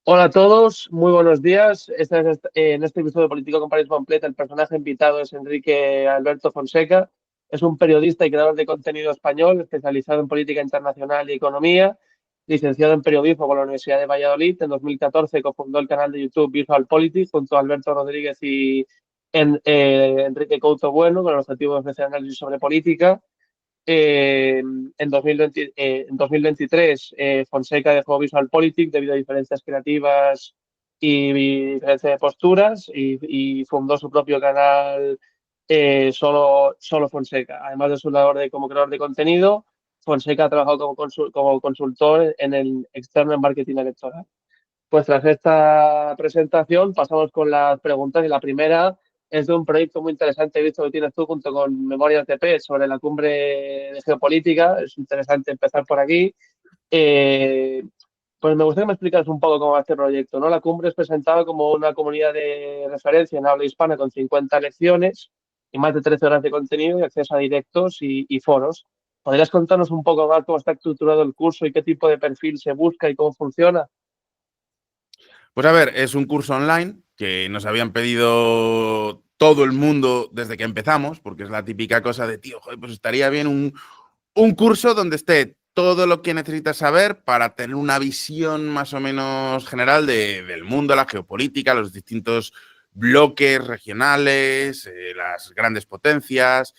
Hola a todos, muy buenos días. En este episodio de Político con País Completa, el personaje invitado es Enrique Alberto Fonseca. Es un periodista y creador de contenido español, especializado en política internacional y economía, licenciado en periodismo por la Universidad de Valladolid. En 2014 cofundó el canal de YouTube Visual Politics junto a Alberto Rodríguez y Enrique Couto Bueno, con el objetivo de ofrecer análisis sobre política. En 2023, Fonseca dejó Visual Politics debido a diferencias creativas y diferencias de posturas y fundó su propio canal Solo Fonseca. Además de su labor como creador de contenido, Fonseca ha trabajado como consultor en el externo en marketing electoral. Pues tras esta presentación pasamos con las preguntas y la primera es de un proyecto muy interesante, he visto que tienes tú junto con Memorias TP sobre la cumbre de geopolítica. Es interesante empezar por aquí. Eh, pues me gustaría que me explicaras un poco cómo va este proyecto, ¿no? La cumbre es presentada como una comunidad de referencia en habla hispana con 50 lecciones y más de 13 horas de contenido y acceso a directos y foros. ¿Podrías contarnos un poco más cómo está estructurado el curso y qué tipo de perfil se busca y cómo funciona? Pues a ver, es un curso online que nos habían pedido todo el mundo desde que empezamos, porque es la típica cosa de, tío, joder, pues estaría bien un curso donde esté todo lo que necesitas saber para tener una visión más o menos general del mundo, la geopolítica, los distintos bloques regionales, las grandes potencias,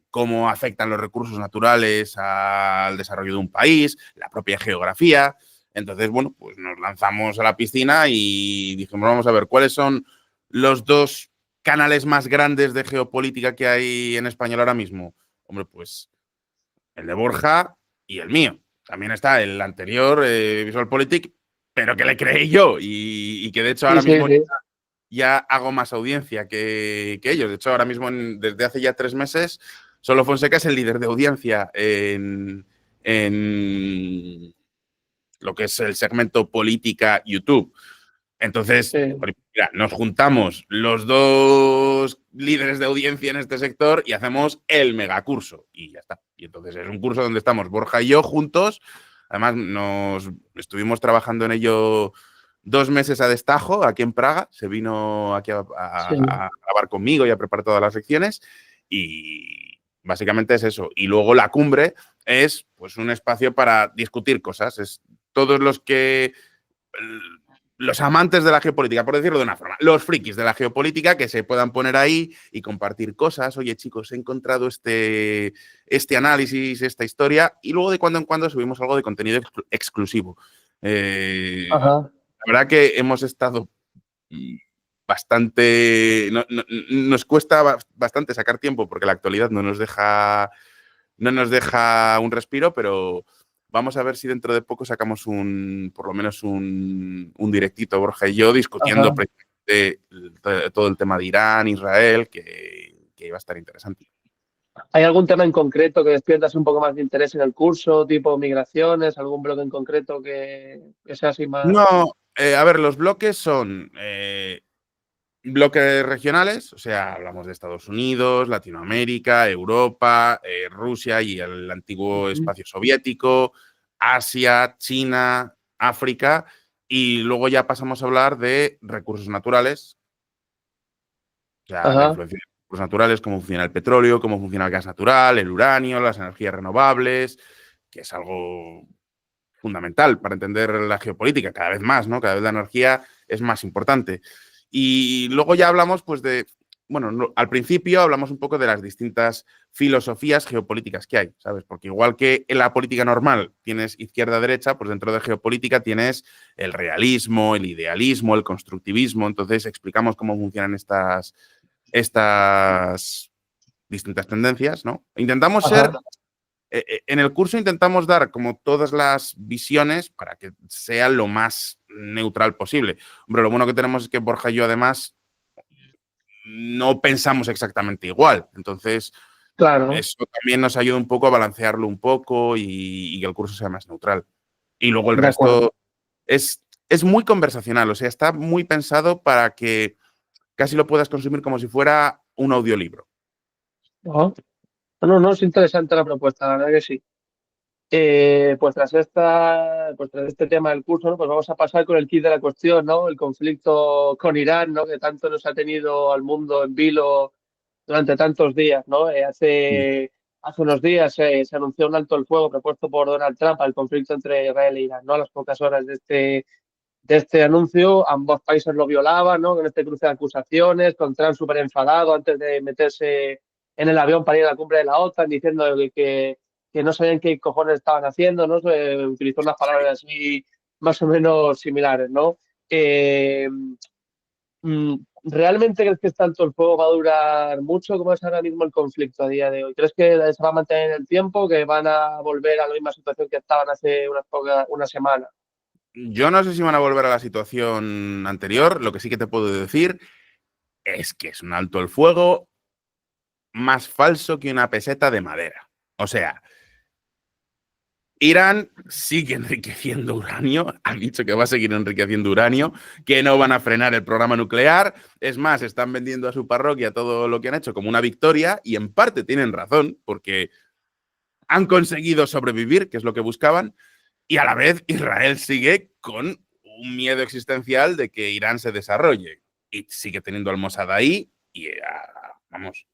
cómo afectan los recursos naturales al desarrollo de un país, la propia geografía. Entonces, bueno, pues nos lanzamos a la piscina y dijimos, vamos a ver, ¿cuáles son los dos canales más grandes de geopolítica que hay en español ahora mismo? Hombre, pues el de Borja y el mío. También está el anterior, VisualPolitik, pero que le creé yo y que de hecho Sí, ahora sí, mismo sí. ya hago más audiencia que ellos. De hecho, ahora mismo, desde hace ya 3 meses, Solo Fonseca es el líder de audiencia en lo que es el segmento política YouTube. Entonces, Sí. mira, nos juntamos los dos líderes de audiencia en este sector y hacemos el megacurso. Y ya está. Y entonces es un curso donde estamos Borja y yo juntos. Además, nos estuvimos trabajando en ello 2 meses a destajo aquí en Praga. Se vino aquí Sí. a grabar conmigo y a preparar todas las secciones. Y básicamente es eso. Y luego la cumbre es pues un espacio para discutir cosas. Es todos los amantes de la geopolítica, por decirlo de una forma, los frikis de la geopolítica que se puedan poner ahí y compartir cosas. Oye, chicos, he encontrado este análisis, esta historia, y luego de cuando en cuando subimos algo de contenido exclusivo. Ajá. La verdad que hemos estado bastante. Nos cuesta bastante sacar tiempo porque la actualidad no nos deja un respiro, pero vamos a ver si dentro de poco sacamos por lo menos un directito, Borja y yo, discutiendo Ajá. precisamente todo el tema de Irán, Israel, que iba a estar interesante. ¿Hay algún tema en concreto que despiertas un poco más de interés en el curso, tipo migraciones, algún bloque en concreto que sea así más? No, a ver, los bloques son bloques regionales, o sea, hablamos de Estados Unidos, Latinoamérica, Europa, Rusia y el antiguo Ujú. espacio soviético, Asia, China, África, y luego ya pasamos a hablar de recursos naturales, o sea, la Ajá. influencia de los recursos naturales, cómo funciona el petróleo, cómo funciona el gas natural, el uranio, las energías renovables, que es algo fundamental para entender la geopolítica, cada vez más, ¿no? Cada vez la energía es más importante. Y luego ya hablamos, pues, bueno, al principio hablamos un poco de las distintas filosofías geopolíticas que hay, ¿sabes? Porque igual que en la política normal tienes izquierda-derecha, pues dentro de geopolítica tienes el realismo, el idealismo, el constructivismo. Entonces explicamos cómo funcionan estas distintas tendencias, ¿no? Intentamos Ajá. ser en el curso intentamos dar como todas las visiones para que sea lo más neutral posible. Hombre, lo bueno que tenemos es que Borja y yo además no pensamos exactamente igual. Entonces, Claro. eso también nos ayuda un poco a balancearlo un poco y que el curso sea más neutral. Y luego el De acuerdo. resto es muy conversacional, o sea, está muy pensado para que casi lo puedas consumir como si fuera un audiolibro. Ajá. No, no, es interesante la propuesta, la verdad que sí. Pues tras este tema del curso, ¿no? Pues vamos a pasar con el kit de la cuestión, ¿no? El conflicto con Irán, ¿no? Que tanto nos ha tenido al mundo en vilo durante tantos días, ¿no? Hace unos días se anunció un alto el fuego propuesto por Donald Trump al conflicto entre Israel e Irán, ¿no? A las pocas horas de este anuncio, ambos países lo violaban, ¿no? Con este cruce de acusaciones, con Trump súper enfadado antes de meterse en el avión para ir a la cumbre de la OTAN, diciendo que no sabían qué cojones estaban haciendo, ¿no? Utilizó unas palabras así más o menos similares, ¿no? Eh, mm, ¿Realmente crees que este alto el fuego va a durar mucho? ¿Cómo es ahora mismo el conflicto a día de hoy? ¿Crees que se va a mantener en el tiempo, que van a volver a la misma situación que estaban hace una semana? Yo no sé si van a volver a la situación anterior. Lo que sí que te puedo decir es que es un alto el fuego más falso que una peseta de madera. O sea, Irán sigue enriqueciendo uranio, ha dicho que va a seguir enriqueciendo uranio, que no van a frenar el programa nuclear. Es más, están vendiendo a su parroquia todo lo que han hecho como una victoria y en parte tienen razón porque han conseguido sobrevivir, que es lo que buscaban, y a la vez Israel sigue con un miedo existencial de que Irán se desarrolle y sigue teniendo al Mossad ahí y vamos,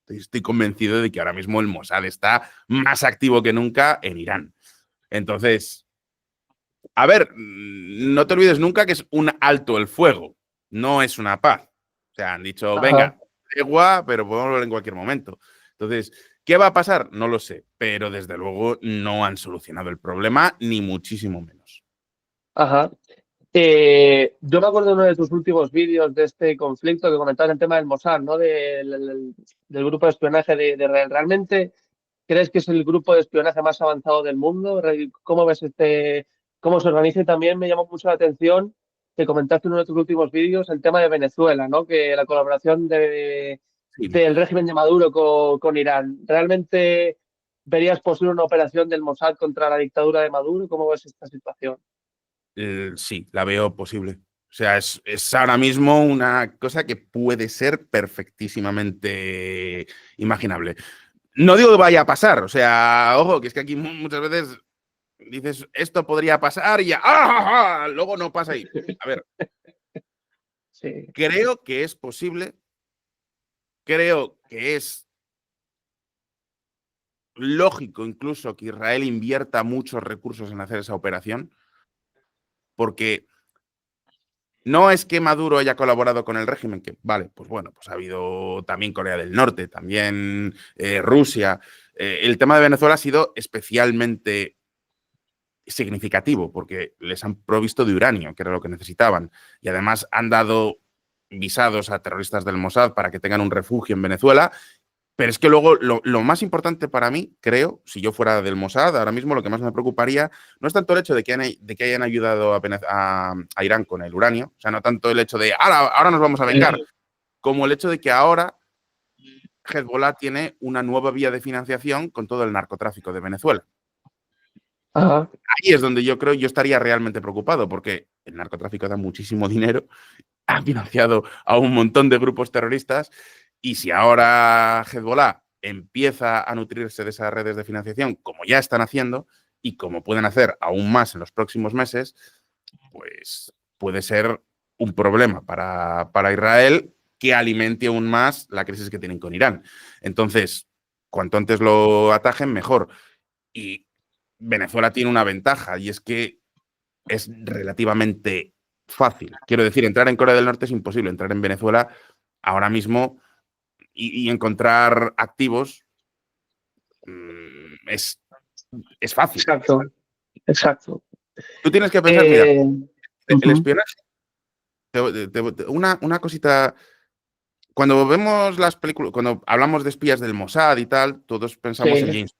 estoy convencido de que ahora mismo el Mossad está más activo que nunca en Irán. Entonces, a ver, no te olvides nunca que es un alto el fuego, no es una paz. O sea, han dicho, Ajá. venga, tregua, pero podemos volver en cualquier momento. Entonces, ¿qué va a pasar? No lo sé, pero desde luego no han solucionado el problema, ni muchísimo menos. Ajá. Yo me acuerdo de uno de tus últimos vídeos de este conflicto que comentabas el tema del Mossad, ¿no? Del grupo de espionaje de Israel. ¿Realmente crees que es el grupo de espionaje más avanzado del mundo? ¿Cómo ves cómo se organiza? Y también me llamó mucho la atención que comentaste en uno de tus últimos vídeos el tema de Venezuela, ¿no? Que la colaboración Sí. del régimen de Maduro con Irán. ¿Realmente verías posible una operación del Mossad contra la dictadura de Maduro? ¿Cómo ves esta situación? Sí, la veo posible. O sea, es ahora mismo una cosa que puede ser perfectísimamente imaginable. No digo que vaya a pasar, o sea, ojo, que es que aquí muchas veces dices, esto podría pasar y ya, luego no pasa ahí. A ver, Sí. creo que es posible, creo que es lógico incluso que Israel invierta muchos recursos en hacer esa operación, porque no es que Maduro haya colaborado con el régimen, que vale, pues bueno, pues ha habido también Corea del Norte, también Rusia. El tema de Venezuela ha sido especialmente significativo porque les han provisto de uranio, que era lo que necesitaban, y además han dado visados a terroristas del Mossad para que tengan un refugio en Venezuela. Pero es que luego lo más importante para mí, creo, si yo fuera del Mossad, ahora mismo lo que más me preocuparía no es tanto el hecho de que hayan ayudado a Irán con el uranio, o sea, no tanto el hecho de ahora nos vamos a vengar, como el hecho de que ahora Hezbollah tiene una nueva vía de financiación con todo el narcotráfico de Venezuela. Ajá. Ahí es donde yo creo yo estaría realmente preocupado, porque el narcotráfico da muchísimo dinero, ha financiado a un montón de grupos terroristas, y si ahora Hezbollah empieza a nutrirse de esas redes de financiación, como ya están haciendo, y como pueden hacer aún más en los próximos meses, pues puede ser un problema para Israel que alimente aún más la crisis que tienen con Irán. Entonces, cuanto antes lo atajen, mejor. Y Venezuela tiene una ventaja, y es que es relativamente fácil. Quiero decir, entrar en Corea del Norte es imposible, entrar en Venezuela ahora mismo y encontrar activos es fácil. Exacto, exacto. Tú tienes que pensar, mira, Eh, el Ujú. espionaje, una cosita, cuando vemos las películas, cuando hablamos de espías del Mossad y tal, todos pensamos en Sí, James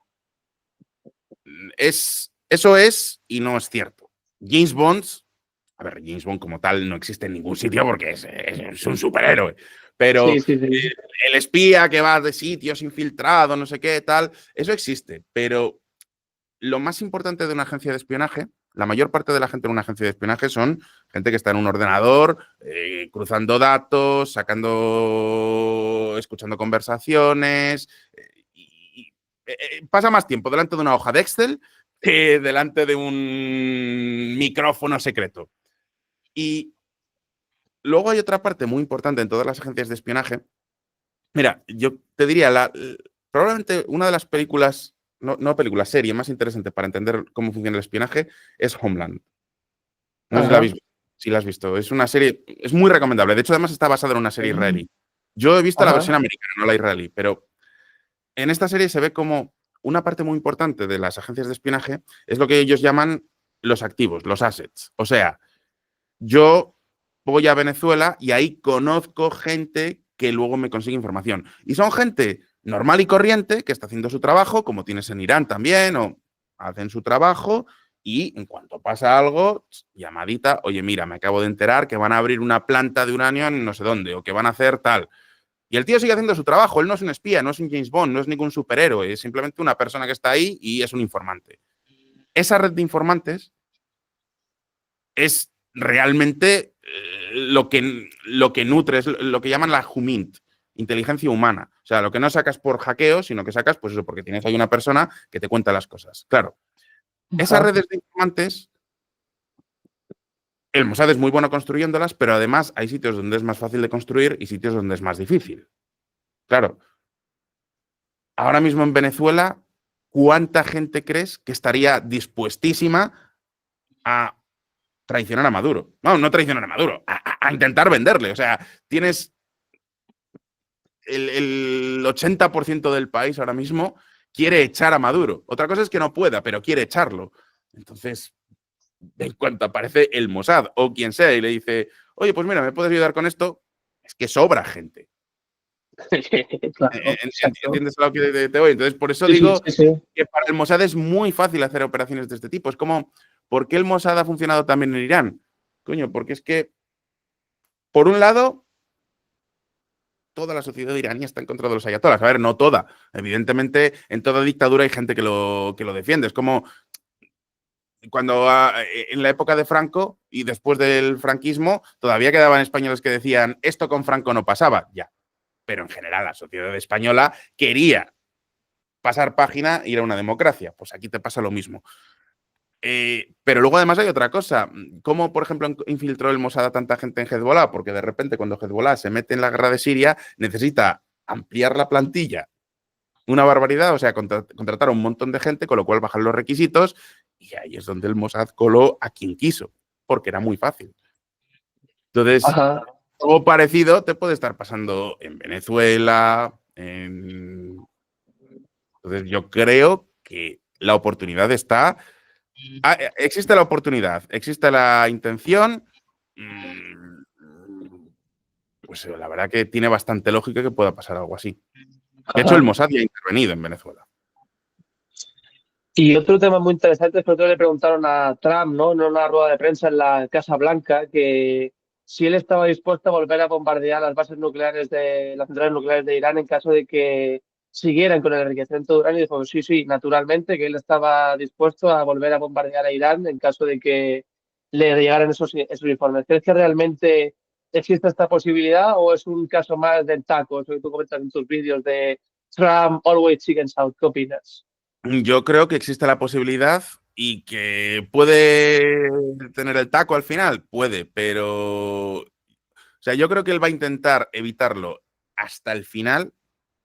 Bond. Eso es y no es cierto. James Bond, a ver, James Bond como tal no existe en ningún sitio porque es un superhéroe, pero sí, sí, sí. el espía que va de sitios infiltrado, no sé qué, tal, eso existe, pero lo más importante de una agencia de espionaje, la mayor parte de la gente en una agencia de espionaje son gente que está en un ordenador, cruzando datos, escuchando conversaciones, y pasa más tiempo delante de una hoja de Excel delante de un micrófono secreto. Y luego hay otra parte muy importante en todas las agencias de espionaje. Mira, yo te diría, probablemente una de las películas, no películas, serie más interesante para entender cómo funciona el espionaje es Homeland. No sé si la Ajá, habéis, si la has visto. Es una serie, es muy recomendable. De hecho, además está basada en una serie sí, israelí. Yo he visto la versión ajá, americana, no la israelí, pero en esta serie se ve como una parte muy importante de las agencias de espionaje es lo que ellos llaman los activos, los assets. O sea, yo voy a Venezuela y ahí conozco gente que luego me consigue información. Y son gente normal y corriente que está haciendo su trabajo, como tienes en Irán también, o hacen su trabajo y en cuanto pasa algo, llamadita, oye, mira, me acabo de enterar que van a abrir una planta de uranio en no sé dónde, o que van a hacer tal. Y el tío sigue haciendo su trabajo, él no es un espía, no es un James Bond, no es ningún superhéroe, es simplemente una persona que está ahí y es un informante. Esa red de informantes es realmente lo que nutre, es lo que llaman la HUMINT, inteligencia humana. O sea, lo que no sacas por hackeo, sino que sacas, pues eso, porque tienes ahí una persona que te cuenta las cosas. Claro, esas ajá. redes de informantes, el Mossad es muy bueno construyéndolas, pero además hay sitios donde es más fácil de construir y sitios donde es más difícil. Claro, ahora mismo en Venezuela, ¿cuánta gente crees que estaría dispuestísima a traicionar a Maduro? No, no traicionar a Maduro, a intentar venderle. O sea, tienes el 80% del país ahora mismo quiere echar a Maduro. Otra cosa es que no pueda, pero quiere echarlo. Entonces, en cuanto aparece el Mossad o quien sea y le dice, oye, pues mira, ¿me puedes ayudar con esto? Es que sobra gente. Claro, exacto. ¿Entiendes a lo que te voy? Entonces, por eso Sí, sí, digo sí, sí. que para el Mossad es muy fácil hacer operaciones de este tipo. Es como, ¿por qué el Mossad ha funcionado también en Irán? Coño, porque es que, por un lado, toda la sociedad iraní está en contra de los ayatolás. A ver, no toda. Evidentemente, en toda dictadura hay gente que lo defiende. Es como cuando en la época de Franco y después del franquismo, todavía quedaban españoles que decían, esto con Franco no pasaba. Ya. Pero en general, la sociedad española quería pasar página e ir a una democracia. Pues aquí te pasa lo mismo. Pero luego además hay otra cosa. ¿Cómo, por ejemplo, infiltró el Mossad a tanta gente en Hezbollah? Porque de repente cuando Hezbollah se mete en la guerra de Siria, necesita ampliar la plantilla una barbaridad, o sea, contratar a un montón de gente, con lo cual bajan los requisitos y ahí es donde el Mossad coló a quien quiso, porque era muy fácil. Entonces, Ajá. algo parecido te puede estar pasando en Venezuela. Entonces, yo creo que la oportunidad está. Existe la oportunidad, existe la intención. Pues la verdad que tiene bastante lógica que pueda pasar algo así. De hecho, el Ajá. Mossad ya ha intervenido en Venezuela. Y otro tema muy interesante es que otro le preguntaron a Trump, ¿no? En una rueda de prensa en la Casa Blanca, que si él estaba dispuesto a volver a bombardear las bases nucleares de las centrales nucleares de Irán en caso de que siguieran con el enriquecimiento de uranio. Y dijo, sí, sí, naturalmente, que él estaba dispuesto a volver a bombardear a Irán en caso de que le llegaran esos informes. ¿Crees que realmente existe esta posibilidad o es un caso más del taco, eso que tú comentas en tus vídeos de Trump always chickens out? ¿Qué opinas? Yo creo que existe la posibilidad y que puede tener el taco al final, puede, pero, o sea, yo creo que él va a intentar evitarlo hasta el final,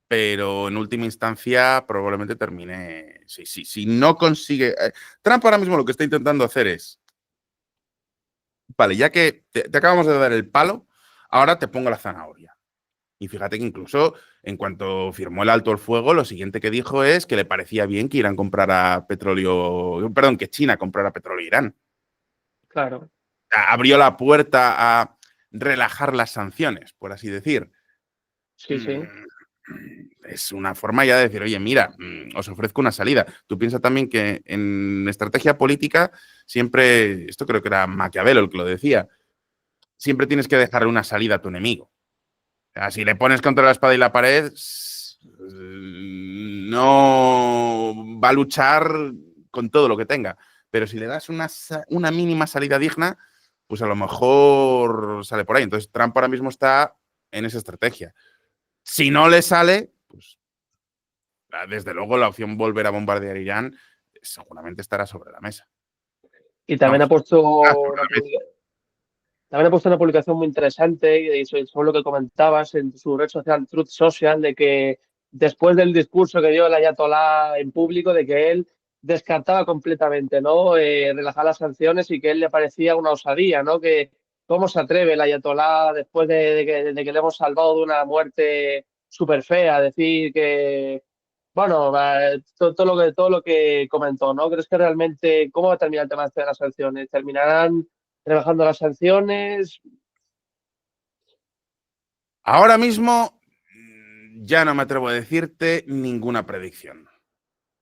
pero en última instancia probablemente termine, si no consigue, Trump ahora mismo lo que está intentando hacer es, vale, ya que te acabamos de dar el palo, ahora te pongo la zanahoria. Y fíjate que incluso en cuanto firmó el alto el fuego, lo siguiente que dijo es que le parecía bien que Irán comprara petróleo, perdón, que China comprara petróleo a Irán. Claro. Abrió la puerta a relajar las sanciones, por así decir. Sí, sí. Mm, Es una forma ya de decir, oye, mira, os ofrezco una salida. Tú piensas también que en estrategia política siempre, esto creo que era Maquiavelo el que lo decía, siempre tienes que dejarle una salida a tu enemigo. O sea, si le pones contra la espada y la pared, no va a luchar con todo lo que tenga. Pero si le das una mínima salida digna, pues a lo mejor sale por ahí. Entonces Trump ahora mismo está en esa estrategia. Si no le sale, pues desde luego la opción volver a bombardear Irán seguramente estará sobre la mesa. Y también ha Vamos, puesto sobre una la mesa. también ha puesto una publicación muy interesante y sobre lo que comentabas en su red social Truth Social, de que después del discurso que dio el Ayatolá en público, de que él descartaba completamente, ¿no? Relajar las sanciones y que él le parecía una osadía, ¿no? Que cómo se atreve el Ayatolá después de que le hemos salvado de una muerte súper fea, a decir que, bueno, todo lo que comentó, ¿no? ¿Crees que realmente cómo va a terminar el tema este de las sanciones? ¿Terminarán rebajando las sanciones? Ahora mismo ya no me atrevo a decirte ninguna predicción.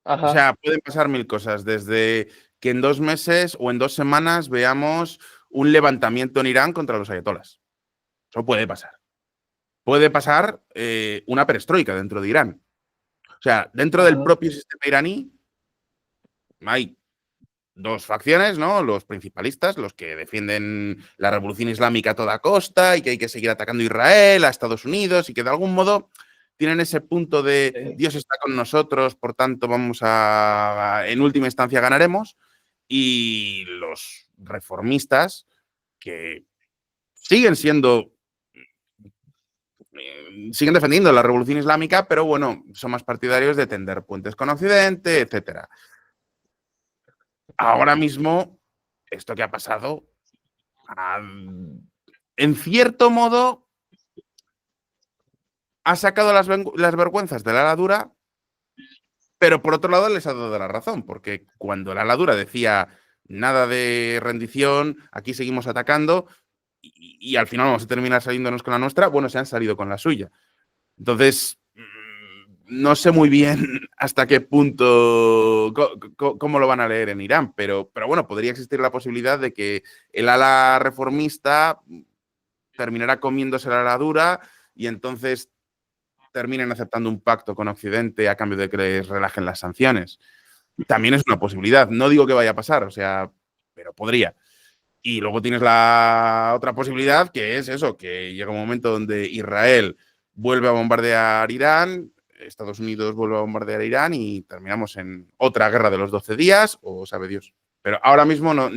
O Ajá. sea, pueden pasar mil cosas, desde que en 2 meses o en 2 semanas veamos un levantamiento en Irán contra los ayatolas. Eso puede pasar. Puede pasar una perestroika dentro de Irán. O sea, dentro del Ajá. propio sistema iraní hay dos facciones, ¿no? Los principalistas, los que defienden la revolución islámica a toda costa y que hay que seguir atacando a Israel, a Estados Unidos y que de algún modo tienen ese punto de Sí. Dios está con nosotros, por tanto vamos en última instancia ganaremos. Y los reformistas que siguen siendo, siguen defendiendo la revolución islámica, pero bueno, son más partidarios de tender puentes con Occidente, etcétera. Ahora mismo, esto que ha pasado, en cierto modo, ha sacado las vergüenzas de la ala dura, pero por otro lado les ha dado la razón, porque cuando la ala dura decía nada de rendición, aquí seguimos atacando y al final vamos a terminar saliéndonos con la nuestra, bueno, se han salido con la suya. Entonces, no sé muy bien hasta qué punto, cómo lo van a leer en Irán, pero bueno, podría existir la posibilidad de que el ala reformista terminará comiéndose la ala dura y entonces terminen aceptando un pacto con Occidente a cambio de que les relajen las sanciones. También es una posibilidad. No digo que vaya a pasar, o sea, pero podría. Y luego tienes la otra posibilidad, que es eso, que llega un momento donde Israel vuelve a bombardear Irán, Estados Unidos vuelve a bombardear Irán y terminamos en otra guerra de los 12 días, o sabe Dios. Pero ahora mismo no.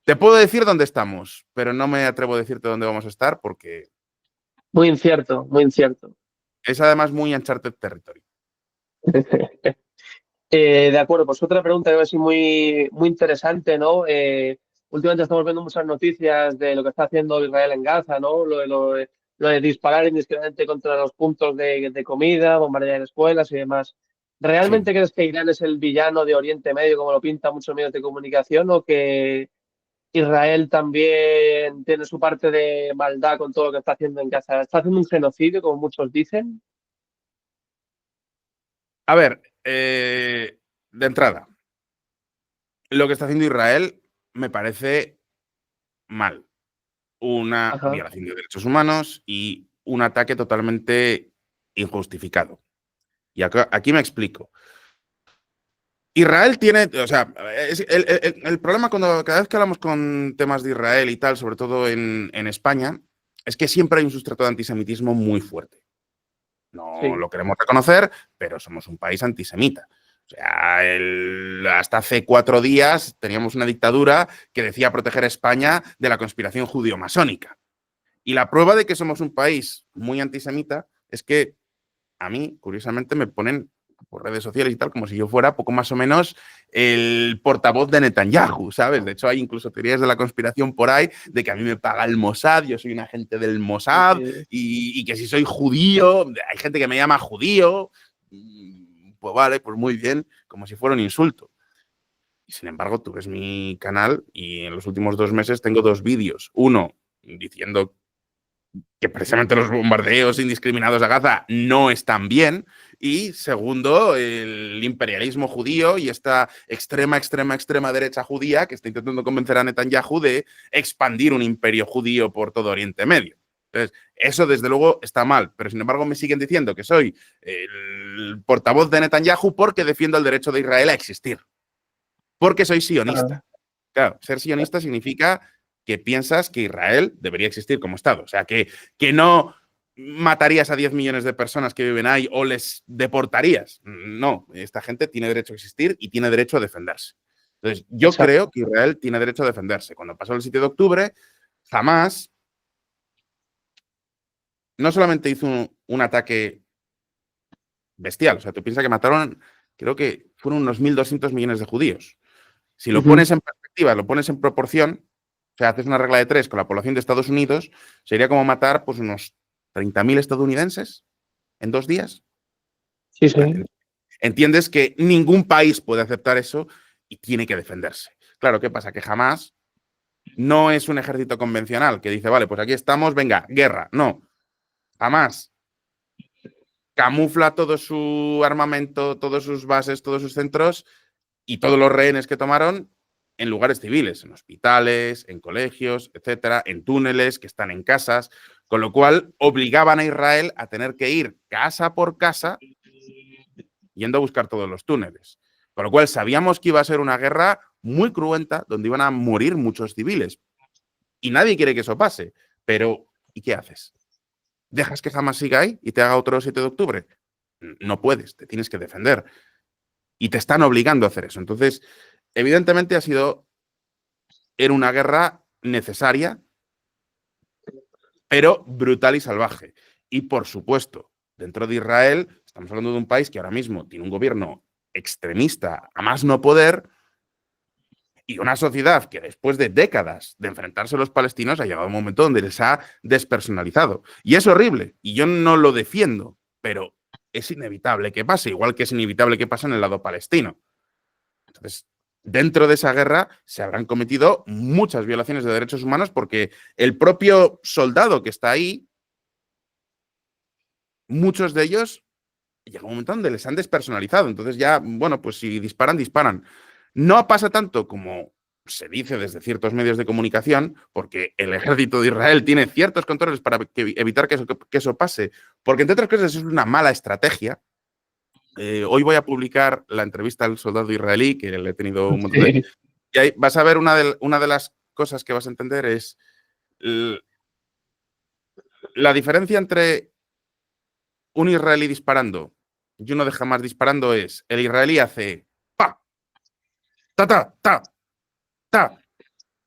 Te puedo decir dónde estamos, pero no me atrevo a decirte dónde vamos a estar porque Muy incierto, muy incierto. es además muy Uncharted Territory. De acuerdo, pues otra pregunta que va a ser muy, muy interesante, ¿no? Últimamente estamos viendo muchas noticias de lo que está haciendo Israel en Gaza, ¿no? Lo de disparar indiscriminadamente contra los puntos de comida, bombardear escuelas y demás. Sí. ¿Realmente crees que Irán es el villano de Oriente Medio, como lo pintan muchos medios de comunicación, o que Israel también tiene su parte de maldad con todo lo que está haciendo en Gaza? ¿Está haciendo un genocidio, como muchos dicen? A ver, de entrada, lo que está haciendo Israel me parece mal. Una Ajá. violación de derechos humanos y un ataque totalmente injustificado. Y aquí me explico. Israel tiene, o sea, el problema cada vez que hablamos con temas de Israel y tal, sobre todo en España, es que siempre hay un sustrato de antisemitismo muy fuerte. No Sí. lo queremos reconocer, pero somos un país antisemita. O sea, hasta hace 4 días teníamos una dictadura que decía proteger a España de la conspiración judío-masónica. Y la prueba de que somos un país muy antisemita es que a mí, curiosamente, me ponen por redes sociales y tal, como si yo fuera poco más o menos el portavoz de Netanyahu, ¿sabes? De hecho, hay incluso teorías de la conspiración por ahí de que a mí me paga el Mossad, yo soy un agente del Mossad Sí. y que si soy judío, hay gente que me llama judío, pues vale, pues muy bien, como si fuera un insulto. Y sin embargo, tú ves mi canal y en los últimos 2 meses tengo 2 vídeos. Uno diciendo que precisamente los bombardeos indiscriminados a Gaza no están bien. Y segundo, el imperialismo judío y esta extrema derecha judía que está intentando convencer a Netanyahu de expandir un imperio judío por todo Oriente Medio. Entonces, eso desde luego está mal, pero sin embargo me siguen diciendo que soy el portavoz de Netanyahu porque defiendo el derecho de Israel a existir, porque soy Ah, sionista. Claro, ser sionista significa que piensas que Israel debería existir como Estado. O sea, que no. matarías a 10 millones de personas que viven ahí o les deportarías. No, esta gente tiene derecho a existir y tiene derecho a defenderse. Entonces, yo Exacto. creo que Israel tiene derecho a defenderse. Cuando pasó el 7 de octubre, Hamas no solamente hizo un ataque bestial, o sea, tú piensas que mataron, creo que fueron unos 1.200 millones de judíos. Si lo pones en perspectiva, lo pones en proporción, o sea, haces una regla de 3 con la población de Estados Unidos, sería como matar pues unos 30.000 estadounidenses en 2 días. Sí, sí. Entiendes que ningún país puede aceptar eso y tiene que defenderse. Claro, ¿qué pasa? Que jamás no es un ejército convencional que dice, vale, pues aquí estamos, venga, guerra. No, jamás camufla todo su armamento, todas sus bases, todos sus centros y todos los rehenes que tomaron en lugares civiles, en hospitales, en colegios, etcétera, en túneles, que están en casas, con lo cual obligaban a Israel a tener que ir casa por casa yendo a buscar todos los túneles. Con lo cual sabíamos que iba a ser una guerra muy cruenta, donde iban a morir muchos civiles. Y nadie quiere que eso pase. Pero, ¿y qué haces? ¿Dejas que jamás siga ahí y te haga otro 7 de octubre? No puedes, te tienes que defender. Y te están obligando a hacer eso. Entonces, evidentemente era una guerra necesaria, pero brutal y salvaje. Y por supuesto, dentro de Israel, estamos hablando de un país que ahora mismo tiene un gobierno extremista a más no poder y una sociedad que después de décadas de enfrentarse a los palestinos ha llegado a un momento donde les ha despersonalizado. Y es horrible, y yo no lo defiendo, pero es inevitable que pase, igual que es inevitable que pase en el lado palestino. Entonces, dentro de esa guerra se habrán cometido muchas violaciones de derechos humanos porque el propio soldado que está ahí, muchos de ellos, llega un momento donde les han despersonalizado. Entonces ya, bueno, pues si disparan, disparan. No pasa tanto como se dice desde ciertos medios de comunicación, porque el ejército de Israel tiene ciertos controles para evitar que eso pase, porque entre otras cosas es una mala estrategia. Hoy voy a publicar la entrevista al soldado israelí, que le he tenido un montón de... Sí. Y ahí vas a ver una de las cosas que vas a entender es la diferencia entre un israelí disparando y uno de Hamas disparando es, el israelí hace pa, ta, ta, ta, ta,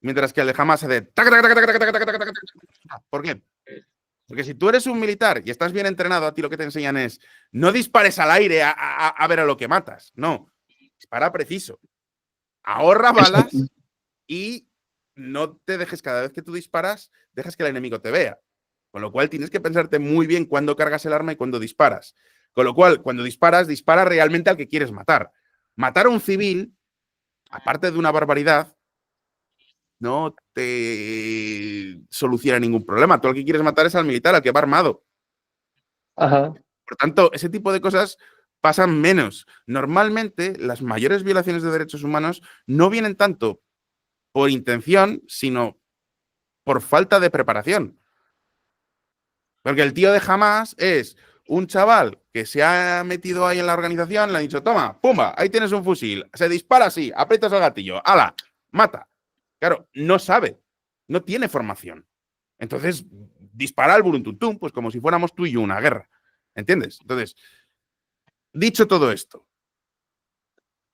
mientras que el de Hamas hace tac, tac, tac, tac, tac, tac, tac, tac, tac, tac. ¿Por qué? Porque si tú eres un militar y estás bien entrenado, a ti lo que te enseñan es no dispares al aire a ver a lo que matas. No, dispara preciso. Ahorra Exacto. balas y no te dejes, cada vez que tú disparas, dejas que el enemigo te vea. Con lo cual tienes que pensarte muy bien cuándo cargas el arma y cuándo disparas. Con lo cual, cuando disparas, dispara realmente al que quieres matar. Matar a un civil, aparte de una barbaridad, no te soluciona ningún problema. Tú al que quieres matar es al militar, al que va armado. Ajá. Por tanto, ese tipo de cosas pasan menos. Normalmente, las mayores violaciones de derechos humanos no vienen tanto por intención, sino por falta de preparación. Porque el tío de Hamas es un chaval que se ha metido ahí en la organización, le ha dicho, toma, pumba, ahí tienes un fusil, se dispara así, aprietas el gatillo, ala, mata. Claro, no sabe, no tiene formación. Entonces, dispara al buruntutum, pues como si fuéramos tú y yo una guerra. ¿Entiendes? Entonces, dicho todo esto,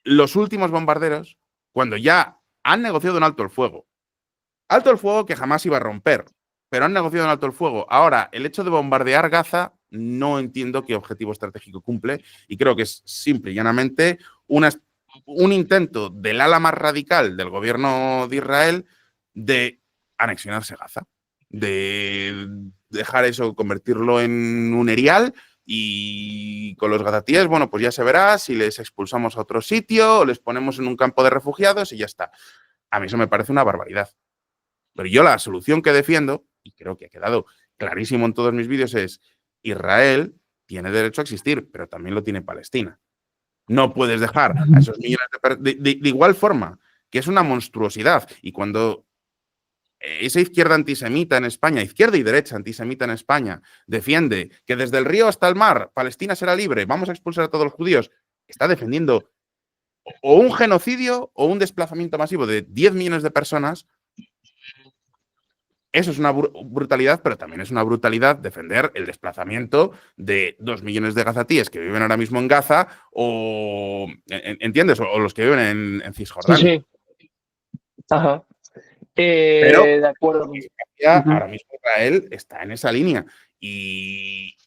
los últimos bombarderos, cuando ya han negociado un alto el fuego que jamás iba a romper, pero han negociado un alto el fuego. Ahora, el hecho de bombardear Gaza no entiendo qué objetivo estratégico cumple y creo que es simple y llanamente un intento del ala más radical del gobierno de Israel de anexionarse Gaza, de dejar eso, convertirlo en un erial y con los gazatíes, bueno, pues ya se verá si les expulsamos a otro sitio o les ponemos en un campo de refugiados y ya está. A mí eso me parece una barbaridad. Pero yo la solución que defiendo, y creo que ha quedado clarísimo en todos mis vídeos, es Israel tiene derecho a existir, pero también lo tiene Palestina. No puedes dejar a esos millones de igual forma, que es una monstruosidad. Y cuando esa izquierda antisemita en España, izquierda y derecha antisemita en España, defiende que desde el río hasta el mar Palestina será libre, vamos a expulsar a todos los judíos, está defendiendo o un genocidio o un desplazamiento masivo de 10 millones de personas eso es una brutalidad, pero también es una brutalidad defender el desplazamiento de 2 millones de gazatíes que viven ahora mismo en Gaza o, ¿entiendes? O los que viven en Sí, Cisjordania. sí. Ajá. Pero De acuerdo. Uh-huh. ahora mismo Israel está en esa línea y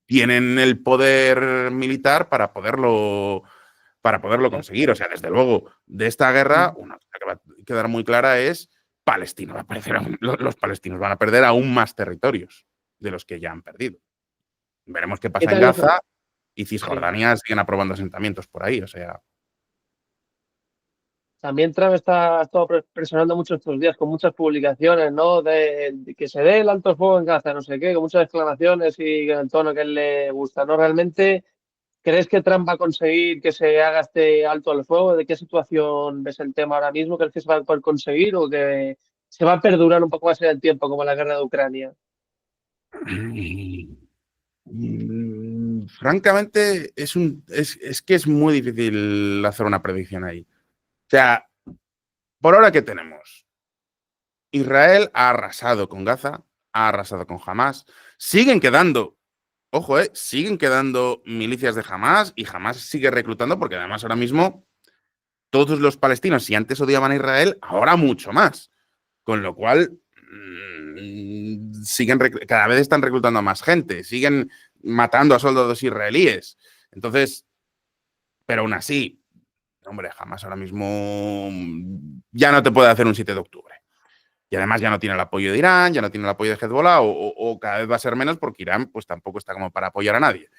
tienen el poder militar para poderlo conseguir. O sea, desde luego, de esta guerra, una cosa que va a quedar muy clara es Palestina va a perder los palestinos van a perder aún más territorios de los que ya han perdido. Veremos qué ¿Qué pasa en tal? Gaza y Sí. Cisjordania siguen aprobando asentamientos por ahí. O sea, También Trump ha estado presionando mucho estos días con muchas publicaciones, ¿no? De que se dé el alto el fuego en Gaza, no sé qué, con muchas exclamaciones y el tono que a él le gusta, ¿no? ¿Realmente crees que Trump va a conseguir que se haga este alto al fuego? ¿De qué situación ves el tema ahora mismo? ¿Crees que se va a poder conseguir o que se va a perdurar un poco más en el tiempo, como la guerra de Ucrania? francamente, es que es muy difícil hacer una predicción ahí. O sea, por ahora que tenemos, Israel ha arrasado con Gaza, ha arrasado con Hamas, siguen quedando, ojo, siguen quedando milicias de Hamas y Hamas sigue reclutando porque además ahora mismo todos los palestinos, si antes odiaban a Israel, ahora mucho más. Con lo cual, cada vez están reclutando a más gente, siguen matando a soldados israelíes. Entonces, pero aún así, hombre, jamás ahora mismo ya no te puede hacer un 7 de octubre. Y además ya no tiene el apoyo de Irán, ya no tiene el apoyo de Hezbollah, o cada vez va a ser menos porque Irán pues tampoco está como para apoyar a nadie.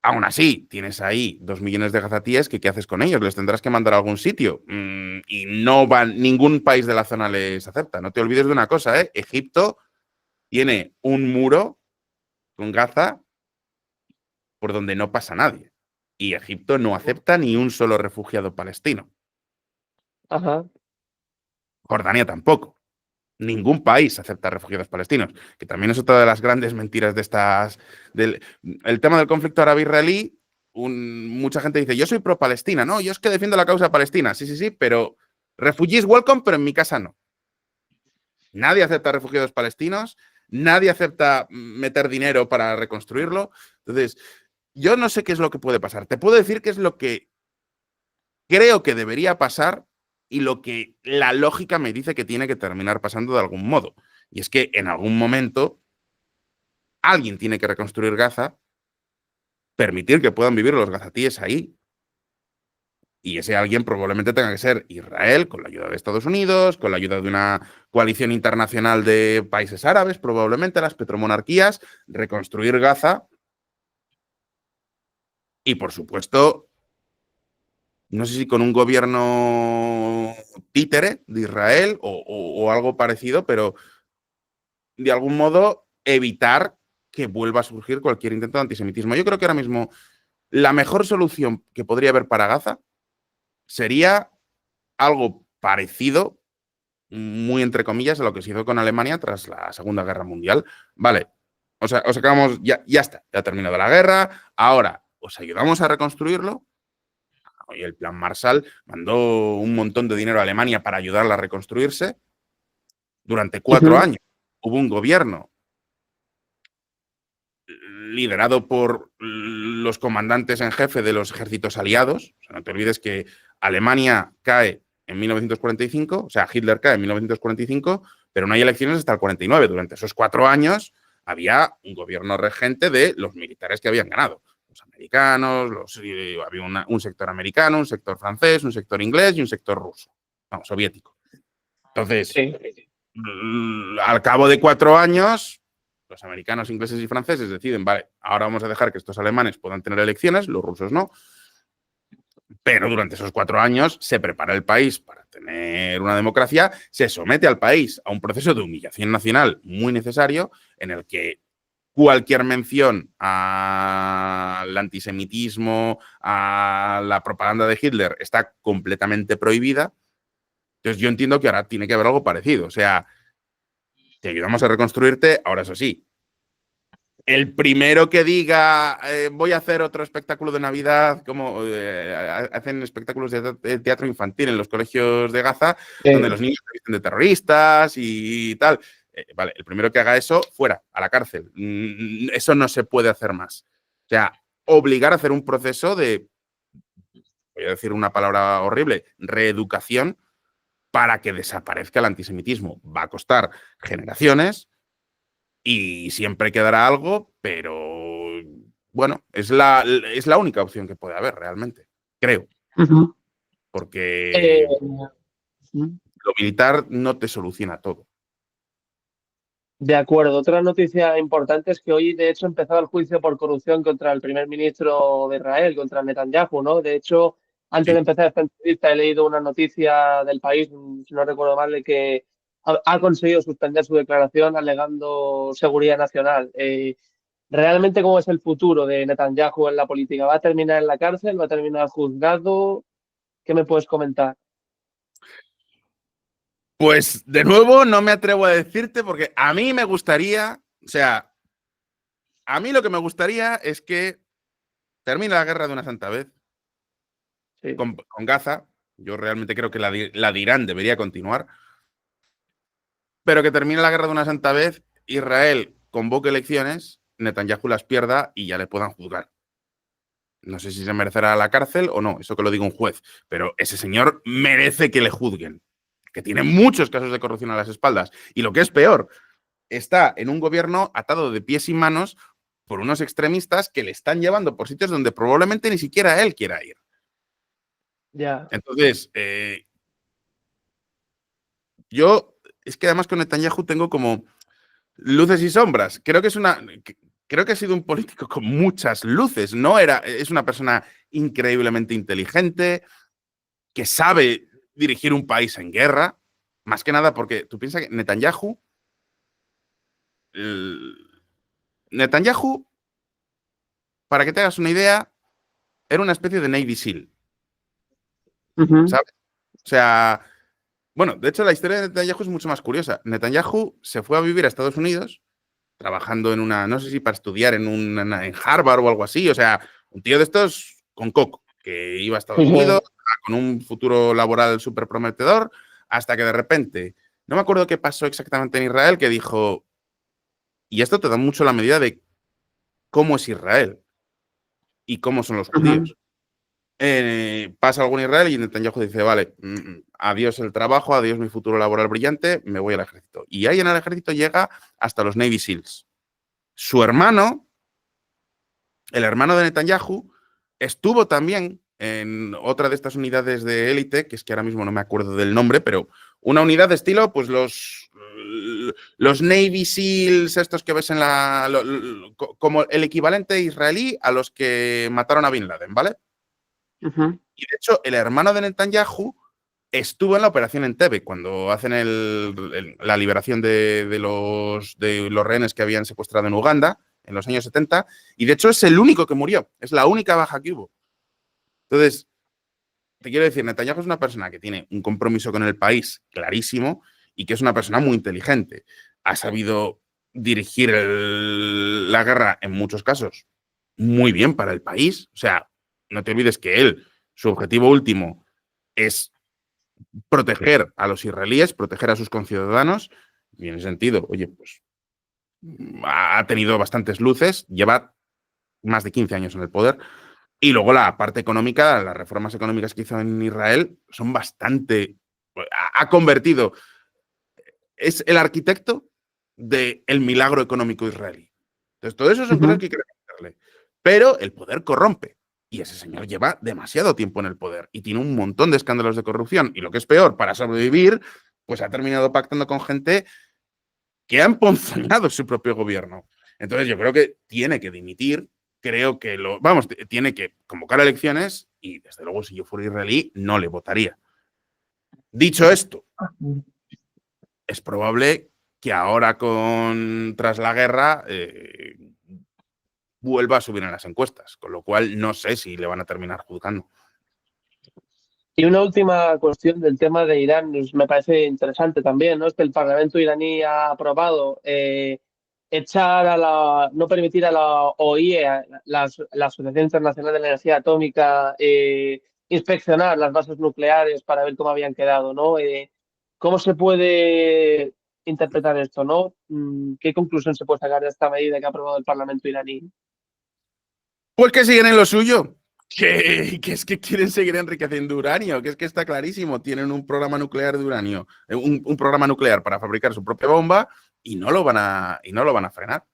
Aún así, tienes ahí 2 millones de gazatíes que ¿qué haces con ellos? Les tendrás que mandar a algún sitio. Y no van, ningún país de la zona les acepta. No te olvides de una cosa, ¿eh? Egipto tiene un muro con Gaza por donde no pasa nadie. Y Egipto no acepta ni un solo refugiado palestino. Ajá. Jordania tampoco. Ningún país acepta refugiados palestinos, que también es otra de las grandes mentiras de estas. El tema del conflicto árabe-israelí, mucha gente dice, yo soy pro-Palestina, no, yo es que defiendo la causa palestina, sí, sí, sí, pero refugees welcome, pero en mi casa no. Nadie acepta refugiados palestinos, nadie acepta meter dinero para reconstruirlo. Entonces, yo no sé qué es lo que puede pasar. Te puedo decir qué es lo que creo que debería pasar y lo que la lógica me dice que tiene que terminar pasando de algún modo. Y es que en algún momento alguien tiene que reconstruir Gaza, permitir que puedan vivir los gazatíes ahí. Y ese alguien probablemente tenga que ser Israel, con la ayuda de Estados Unidos, con la ayuda de una coalición internacional de países árabes, probablemente las petromonarquías, reconstruir Gaza. Y por supuesto, no sé si con un gobierno títere de Israel o algo parecido, pero de algún modo evitar que vuelva a surgir cualquier intento de antisemitismo. Yo creo que ahora mismo la mejor solución que podría haber para Gaza sería algo parecido, muy entre comillas, a lo que se hizo con Alemania tras la Segunda Guerra Mundial. Vale, o sea, os acabamos, ya está, ya ha terminado la guerra, ahora os ayudamos a reconstruirlo. Y el plan Marshall mandó un montón de dinero a Alemania para ayudarla a reconstruirse. Durante 4 años hubo un gobierno liderado por los comandantes en jefe de los ejércitos aliados. O sea, no te olvides que Alemania cae en 1945, o sea, Hitler cae en 1945, pero no hay elecciones hasta el 49. Durante esos 4 años había un gobierno regente de los militares que habían ganado. Los americanos, había un sector americano, un sector francés, un sector inglés y un sector ruso, vamos, soviético. Entonces, Sí. Al cabo de 4 años, los americanos, ingleses y franceses deciden, vale, ahora vamos a dejar que estos alemanes puedan tener elecciones, los rusos no, pero durante esos 4 años se prepara el país para tener una democracia, se somete al país a un proceso de humillación nacional muy necesario en el que cualquier mención al antisemitismo, a la propaganda de Hitler está completamente prohibida. Entonces yo entiendo que ahora tiene que haber algo parecido, o sea, te ayudamos a reconstruirte, ahora eso sí, el primero que diga voy a hacer otro espectáculo de Navidad, como hacen espectáculos de teatro infantil en los colegios de Gaza, donde los niños se visten de terroristas y tal. Vale, el primero que haga eso, fuera, a la cárcel. Eso no se puede hacer más. O sea, obligar a hacer un proceso de, voy a decir una palabra horrible, reeducación para que desaparezca el antisemitismo. Va a costar generaciones y siempre quedará algo, pero bueno, es la única opción que puede haber realmente, creo. Porque lo militar no te soluciona todo. De acuerdo. Otra noticia importante es que hoy, de hecho, empezaba el juicio por corrupción contra el primer ministro de Israel, contra Netanyahu, ¿no? De hecho, antes Sí. de empezar esta entrevista he leído una noticia del país, si no recuerdo mal, de que ha conseguido suspender su declaración alegando seguridad nacional. ¿Realmente cómo es el futuro de Netanyahu en la política? ¿Va a terminar en la cárcel? ¿Va a terminar juzgado? ¿Qué me puedes comentar? Pues de nuevo no me atrevo a decirte porque a mí me gustaría, o sea, a mí lo que me gustaría es que termine la guerra de una santa vez Sí. con Gaza. Yo realmente creo que la de Irán debería continuar, pero que termine la guerra de una santa vez, Israel convoque elecciones, Netanyahu las pierda y ya le puedan juzgar. No sé si se merecerá la cárcel o no, eso que lo diga un juez, pero ese señor merece que le juzguen, que tiene muchos casos de corrupción a las espaldas. Y lo que es peor, está en un gobierno atado de pies y manos por unos extremistas que le están llevando por sitios donde probablemente ni siquiera él quiera ir. Ya. Entonces, yo es que además con Netanyahu tengo como luces y sombras. Creo que ha sido un político con muchas luces. Es una persona increíblemente inteligente, que sabe dirigir un país en guerra, más que nada porque tú piensas que Netanyahu, para que te hagas una idea, era una especie de Navy SEAL, ¿sabes? O sea, bueno, de hecho la historia de Netanyahu es mucho más curiosa. Netanyahu se fue a vivir a Estados Unidos trabajando en una, no sé si para estudiar en Harvard o algo así, o sea, un tío de estos con coco, que iba a Estados Unidos con un futuro laboral súper prometedor, hasta que de repente, no me acuerdo qué pasó exactamente en Israel, que dijo, y esto te da mucho la medida de cómo es Israel y cómo son los judíos. Pasa algo en Israel y Netanyahu dice, vale, adiós el trabajo, adiós mi futuro laboral brillante, me voy al ejército. Y ahí en el ejército llega hasta los Navy SEALs. Su hermano, el hermano de Netanyahu, estuvo también en otra de estas unidades de élite, que es que ahora mismo no me acuerdo del nombre, pero una unidad de estilo, pues los Navy SEALs, estos que ves en como el equivalente israelí a los que mataron a Bin Laden, ¿vale? Y de hecho, el hermano de Netanyahu estuvo en la operación Entebbe, cuando hacen la liberación de los rehenes que habían secuestrado en Uganda en los años 70, y de hecho es el único que murió, es la única baja que hubo. Entonces, te quiero decir, Netanyahu es una persona que tiene un compromiso con el país clarísimo y que es una persona muy inteligente. Ha sabido dirigir la guerra en muchos casos muy bien para el país. O sea, no te olvides que él, su objetivo último es proteger a los israelíes, proteger a sus conciudadanos. Y en ese sentido, oye, pues ha tenido bastantes luces, lleva más de 15 años en el poder. Y luego la parte económica, las reformas económicas que hizo en Israel son bastante... Ha convertido... Es el arquitecto del milagro económico israelí. Entonces, todo eso son cosas que hay que reconocerle. Pero el poder corrompe. Y ese señor lleva demasiado tiempo en el poder y tiene un montón de escándalos de corrupción. Y lo que es peor, para sobrevivir, pues ha terminado pactando con gente que ha emponzoñado su propio gobierno. Entonces, yo creo que tiene que dimitir. Creo que tiene que convocar elecciones y, desde luego, si yo fuera israelí, no le votaría. Dicho esto, es probable que ahora, tras la guerra, vuelva a subir en las encuestas, con lo cual no sé si le van a terminar juzgando. Y una última cuestión del tema de Irán, me parece interesante también, ¿no? Es que el Parlamento iraní ha aprobado no permitir a la OIE, la Asociación Internacional de la Energía Atómica, inspeccionar las bases nucleares para ver cómo habían quedado, ¿no? ¿Cómo se puede interpretar esto, ¿no? ¿Qué conclusión se puede sacar de esta medida que ha aprobado el Parlamento iraní? Pues que siguen en lo suyo. Que es que quieren seguir enriqueciendo uranio, que es que está clarísimo. Tienen un programa nuclear de uranio, un programa nuclear para fabricar su propia bomba y no lo van a frenar.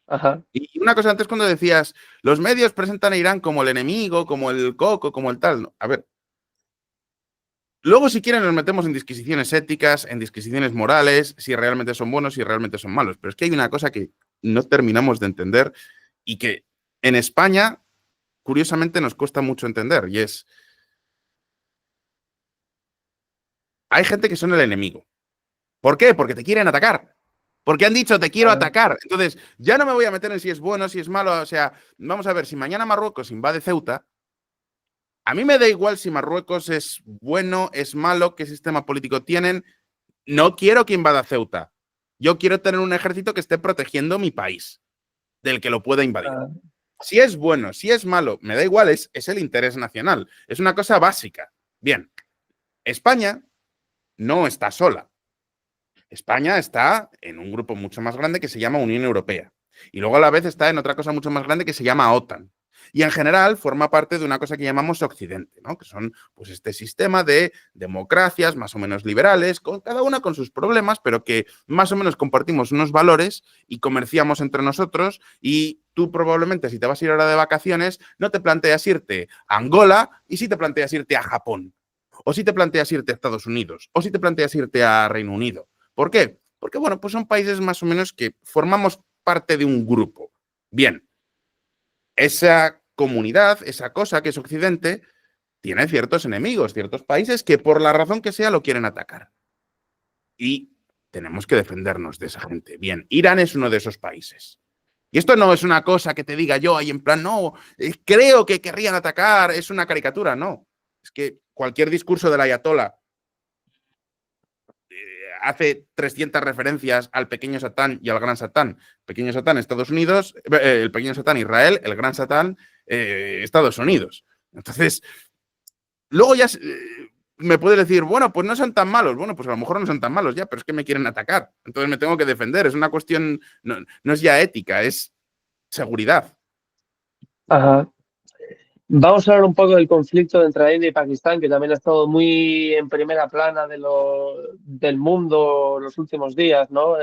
Ajá. Y una cosa antes cuando decías, los medios presentan a Irán como el enemigo, como el coco, como el tal. No, a ver, luego si quieren nos metemos en disquisiciones éticas, en disquisiciones morales, si realmente son buenos, si realmente son malos. Pero es que hay una cosa que no terminamos de entender y que en España curiosamente nos cuesta mucho entender, y es, hay gente que son el enemigo. ¿Por qué? Porque te quieren atacar. Porque han dicho, te quiero Ah, atacar. Entonces, ya no me voy a meter en si es bueno, si es malo. O sea, vamos a ver, si mañana Marruecos invade Ceuta, a mí me da igual si Marruecos es bueno, es malo, qué sistema político tienen. No quiero que invada Ceuta. Yo quiero tener un ejército que esté protegiendo mi país del que lo pueda invadir. ah, Si es bueno, si es malo, me da igual, es el interés nacional. Es una cosa básica. Bien, España no está sola. España está en un grupo mucho más grande que se llama Unión Europea. Y luego a la vez está en otra cosa mucho más grande que se llama OTAN. Y en general forma parte de una cosa que llamamos Occidente, ¿no? Que son pues este sistema de democracias más o menos liberales, con cada una con sus problemas, pero que más o menos compartimos unos valores y comerciamos entre nosotros. Y tú probablemente si te vas a ir ahora de vacaciones no te planteas irte a Angola y sí te planteas irte a Japón. O si te planteas irte a Estados Unidos. O si te planteas irte a Reino Unido. ¿Por qué? Porque, bueno, pues son países más o menos que formamos parte de un grupo. Bien, esa comunidad, esa cosa que es Occidente, tiene ciertos enemigos, ciertos países que por la razón que sea lo quieren atacar. Y tenemos que defendernos de esa gente. Bien, Irán es uno de esos países. Y esto no es una cosa que te diga yo ahí en plan, no, creo que querrían atacar, es una caricatura, no. Es que cualquier discurso del ayatollah hace 300 referencias al pequeño Satán y al gran Satán. Pequeño Satán, Estados Unidos, el pequeño Satán, Israel, el gran Satán, Estados Unidos. Entonces, luego ya me puede decir, bueno, pues no son tan malos. Bueno, pues a lo mejor no son tan malos ya, pero es que me quieren atacar. Entonces me tengo que defender. Es una cuestión, no es ya ética, es seguridad. ajá. Vamos a hablar un poco del conflicto entre India y Pakistán, que también ha estado muy en primera plana del mundo en los últimos días, ¿no?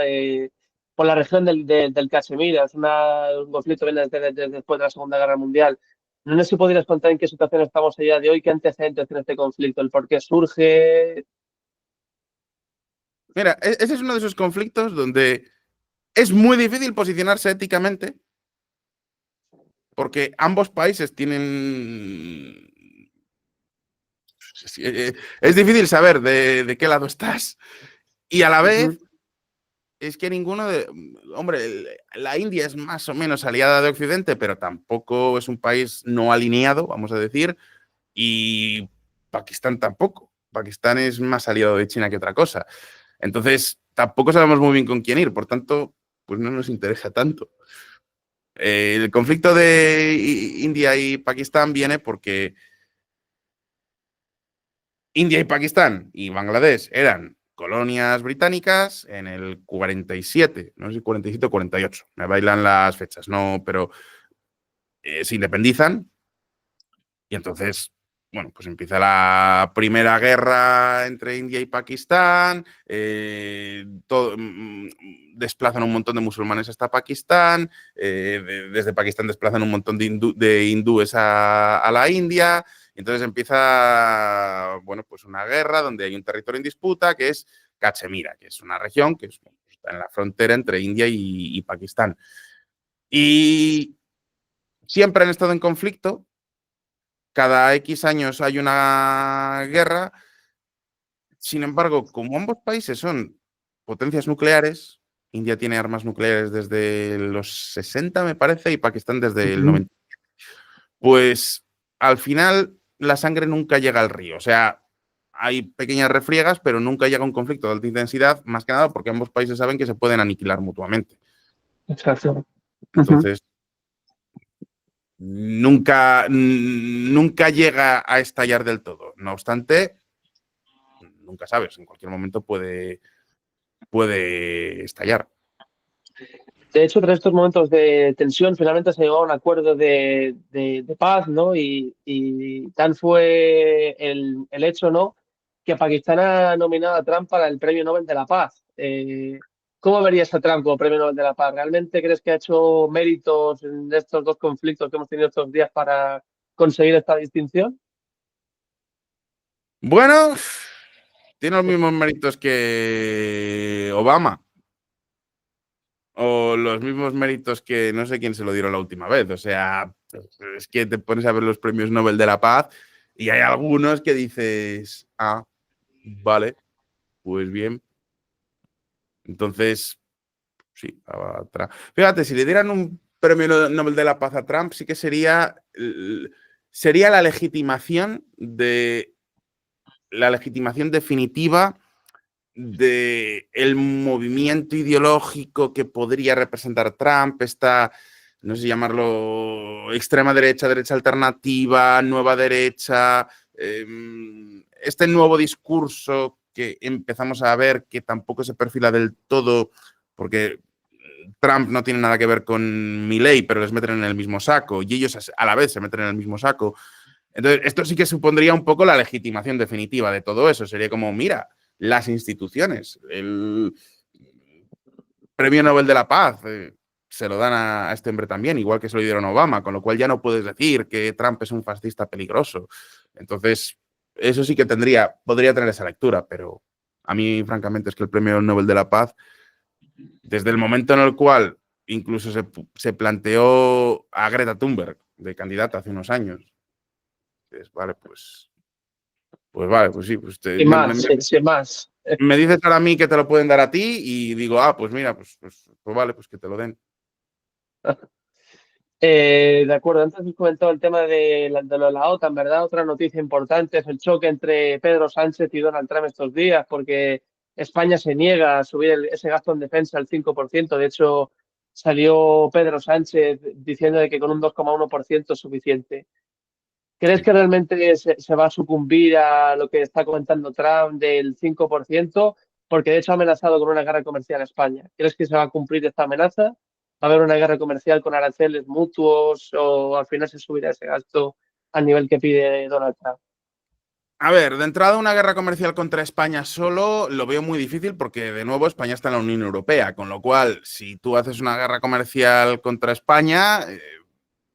Por la región del Cachemira. Es un conflicto que viene desde después de la Segunda Guerra Mundial. No sé si podrías contar en qué situación estamos a día de hoy, qué antecedentes tiene este conflicto, el por qué surge. Mira, ese es uno de esos conflictos donde es muy difícil posicionarse éticamente porque ambos países tienen... Es difícil saber de qué lado estás y a la Ujú. vez es que ninguno de... Hombre, la India es más o menos aliada de Occidente, pero tampoco es un país no alineado, vamos a decir, y Pakistán tampoco. Pakistán es más aliado de China que otra cosa. Entonces, tampoco sabemos muy bien con quién ir, por tanto, pues no nos interesa tanto. El conflicto de India y Pakistán viene porque India y Pakistán y Bangladesh eran colonias británicas en el 47, no sé si 47 o 48, me bailan las fechas, no, pero se independizan y entonces, bueno, pues empieza la primera guerra entre India y Pakistán, desplazan un montón de musulmanes hasta Pakistán, desde Pakistán desplazan un montón de hindúes a la India. Entonces empieza, bueno, pues una guerra donde hay un territorio en disputa que es Cachemira, que es una región que está en la frontera entre India y Pakistán. Y siempre han estado en conflicto. Cada X años hay una guerra. Sin embargo, como ambos países son potencias nucleares, India tiene armas nucleares desde los 60, me parece, y Pakistán desde el Ujú. 90. Pues al final la sangre nunca llega al río. O sea, hay pequeñas refriegas, pero nunca llega un conflicto de alta intensidad, más que nada porque ambos países saben que se pueden aniquilar mutuamente. Exacto. Entonces, nunca llega a estallar del todo. No obstante, nunca sabes, en cualquier momento puede estallar. De hecho, tras estos momentos de tensión, finalmente se llegó a un acuerdo de paz, ¿no? Y tal fue el hecho, ¿no? Que Pakistán ha nominado a Trump para el Premio Nobel de la Paz. ¿Cómo verías a Trump como Premio Nobel de la Paz? ¿Realmente crees que ha hecho méritos en estos dos conflictos que hemos tenido estos días para conseguir esta distinción? Bueno, tiene los mismos méritos que Obama. O los mismos méritos que no sé quién se lo dieron la última vez. O sea, es que te pones a ver los premios Nobel de la Paz y hay algunos que dices, ah, vale, pues bien. Entonces, sí, fíjate, si le dieran un premio Nobel de la Paz a Trump, sí que sería la legitimación definitiva del movimiento ideológico que podría representar Trump, esta, no sé llamarlo, extrema derecha, derecha alternativa, nueva derecha, este nuevo discurso que empezamos a ver que tampoco se perfila del todo, porque Trump no tiene nada que ver con Milley, pero les meten en el mismo saco y ellos a la vez se meten en el mismo saco. Entonces, esto sí que supondría un poco la legitimación definitiva de todo eso. Sería como, mira, las instituciones, el Premio Nobel de la Paz, se lo dan a este hombre también, igual que se lo dieron a Obama, con lo cual ya no puedes decir que Trump es un fascista peligroso. Entonces, eso sí que podría tener esa lectura, pero a mí, francamente, es que el Premio Nobel de la Paz, desde el momento en el cual incluso se planteó a Greta Thunberg de candidata hace unos años, vale, pues sí, Sin más, sin más. me dices ahora a mí que te lo pueden dar a ti y digo, pues mira, pues vale, pues que te lo den. De acuerdo, antes has comentado el tema de la OTAN, ¿verdad? Otra noticia importante es el choque entre Pedro Sánchez y Donald Trump estos días, porque España se niega a subir ese gasto en defensa al 5%. De hecho, salió Pedro Sánchez diciendo de que con un 2,1% es suficiente. ¿Crees Sí. que realmente se va a sucumbir a lo que está comentando Trump del 5%? Porque de hecho ha amenazado con una guerra comercial a España. ¿Crees que se va a cumplir esta amenaza? ¿Va a haber una guerra comercial con aranceles mutuos o al final se subirá ese gasto al nivel que pide Donald Trump? A ver, de entrada una guerra comercial contra España solo lo veo muy difícil porque de nuevo España está en la Unión Europea, con lo cual si tú haces una guerra comercial contra España,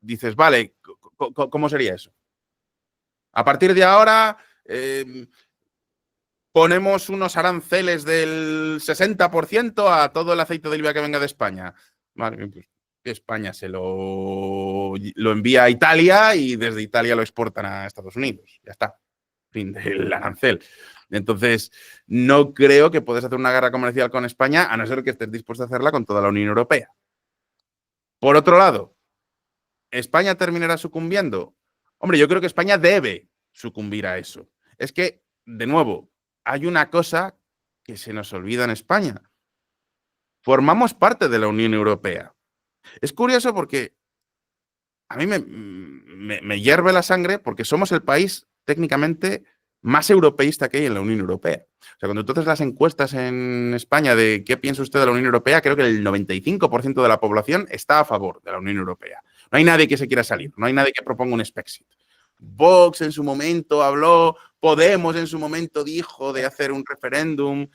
dices, vale, ¿cómo sería eso? A partir de ahora ponemos unos aranceles del 60% a todo el aceite de oliva que venga de España. Vale, pues España se lo envía a Italia y desde Italia lo exportan a Estados Unidos. Ya está. Fin del arancel. Entonces, no creo que puedas hacer una guerra comercial con España a no ser que estés dispuesto a hacerla con toda la Unión Europea. Por otro lado, ¿España terminará sucumbiendo? Hombre, yo creo que España debe sucumbir a eso. Es que, de nuevo, hay una cosa que se nos olvida en España. Formamos parte de la Unión Europea. Es curioso porque a mí me hierve la sangre porque somos el país técnicamente más europeísta que hay en la Unión Europea. O sea, cuando tú haces las encuestas en España de qué piensa usted de la Unión Europea, creo que el 95% de la población está a favor de la Unión Europea. No hay nadie que se quiera salir, no hay nadie que proponga un Spexit. Vox en su momento habló, Podemos en su momento dijo de hacer un referéndum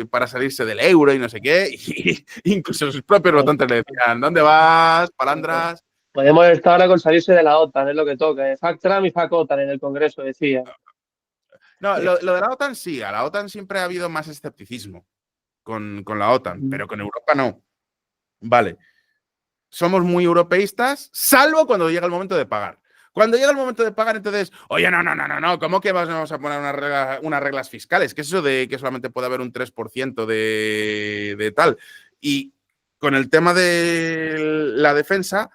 para salirse del euro y no sé qué, y incluso sus propios votantes le decían, ¿dónde vas, palandras? Podemos estar ahora con salirse de la OTAN, es lo que toca. Fuck Trump y fuck OTAN en el Congreso, decía. No, lo de la OTAN sí, a la OTAN siempre ha habido más escepticismo con la OTAN, pero con Europa no. Vale, somos muy europeístas, salvo cuando llega el momento de pagar. Cuando llega el momento de pagar, entonces, oye, no, ¿cómo que vamos a poner unas reglas fiscales? ¿Qué es eso de que solamente puede haber un 3% de tal? Y con el tema de la defensa,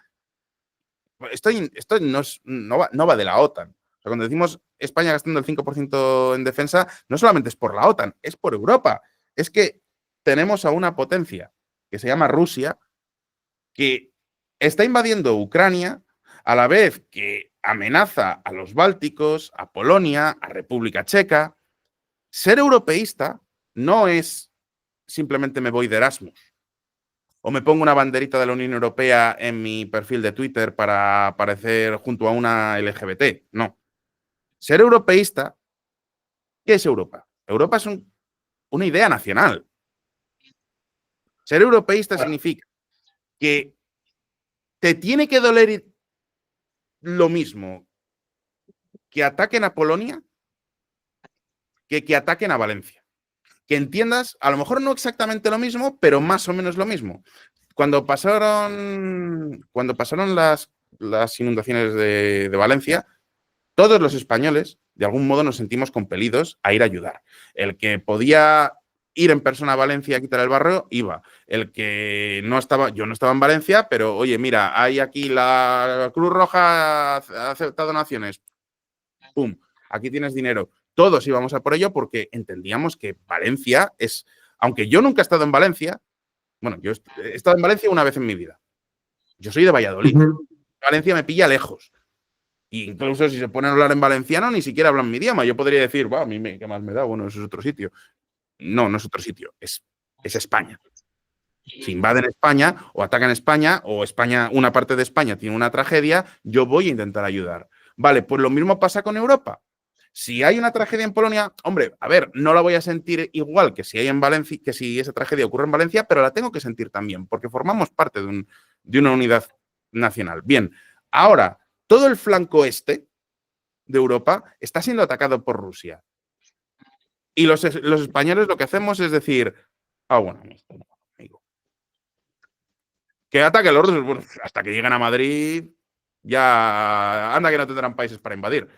esto no va de la OTAN. O sea, cuando decimos España gastando el 5% en defensa, no solamente es por la OTAN, es por Europa. Es que tenemos a una potencia que se llama Rusia, que está invadiendo Ucrania a la vez que amenaza a los bálticos, a Polonia, a República Checa. Ser europeísta no es simplemente me voy de Erasmus o me pongo una banderita de la Unión Europea en mi perfil de Twitter para aparecer junto a una LGBT. No. Ser europeísta, ¿qué es Europa? Europa es una idea nacional. Ser europeísta significa que te tiene que doler lo mismo que ataquen a Polonia que ataquen a Valencia. Que entiendas, a lo mejor no exactamente lo mismo, pero más o menos lo mismo. Cuando pasaron las inundaciones de Valencia, todos los españoles, de algún modo, nos sentimos compelidos a ir a ayudar. El que podía ir en persona a Valencia a quitar el barrio, iba. El que no estaba, yo no estaba en Valencia, pero oye, mira, hay aquí la Cruz Roja ha aceptado donaciones. ¡Pum! Aquí tienes dinero. Todos íbamos a por ello porque entendíamos que Valencia es, aunque yo nunca he estado en Valencia, bueno, yo he estado en Valencia una vez en mi vida. Yo soy de Valladolid. Valencia me pilla lejos. E incluso si se ponen a hablar en valenciano, ni siquiera hablan mi idioma. Yo podría decir, a mí qué más me da, bueno, eso es otro sitio. No, no es otro sitio, es España. Si invaden España o atacan España o España, una parte de España tiene una tragedia, yo voy a intentar ayudar. Vale, pues lo mismo pasa con Europa. Si hay una tragedia en Polonia, hombre, a ver, no la voy a sentir igual que si hay en Valencia, que si esa tragedia ocurre en Valencia, pero la tengo que sentir también, porque formamos parte de una unidad nacional. Bien, ahora, todo el flanco este de Europa está siendo atacado por Rusia. Y los españoles lo que hacemos es decir, bueno, amigo. Que ataquen los rusos, bueno, hasta que lleguen a Madrid, ya anda que no tendrán países para invadir.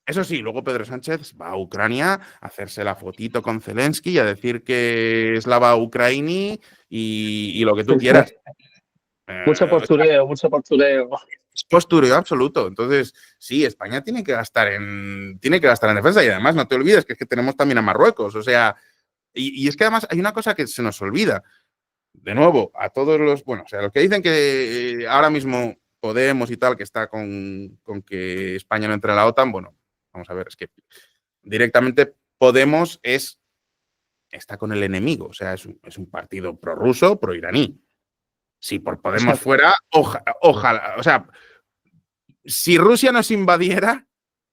Eso sí, luego Pedro Sánchez va a Ucrania a hacerse la fotito con Zelensky y a decir que Slava Ukraini y lo que tú quieras. Mucho postureo, mucho postureo. Es postureo absoluto. Entonces, sí, España tiene que gastar en defensa y además no te olvides que es que tenemos también a Marruecos. O sea, y es que además hay una cosa que se nos olvida. De nuevo, a todos los, bueno, o sea, los que dicen que ahora mismo Podemos y tal, que está con que España no entre a la OTAN, bueno, vamos a ver, es que directamente Podemos está con el enemigo, o sea, es un partido prorruso, proiraní. Si por Podemos fuera, ojalá, o sea, si Rusia nos invadiera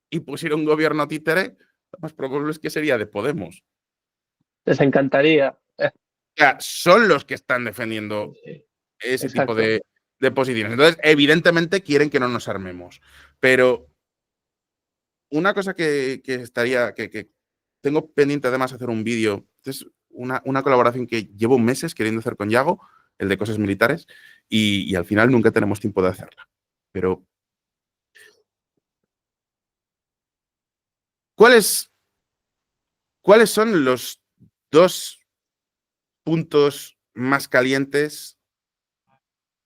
y pusiera un gobierno títere, lo más probable es que sería de Podemos. Les encantaría. O sea, son los que están defendiendo ese tipo de posiciones. Entonces, evidentemente quieren que no nos armemos. Pero una cosa que tengo pendiente además hacer un vídeo, es una colaboración que llevo meses queriendo hacer con Yago, el de cosas militares, y al final nunca tenemos tiempo de hacerla. Pero, ¿cuáles son los dos puntos más calientes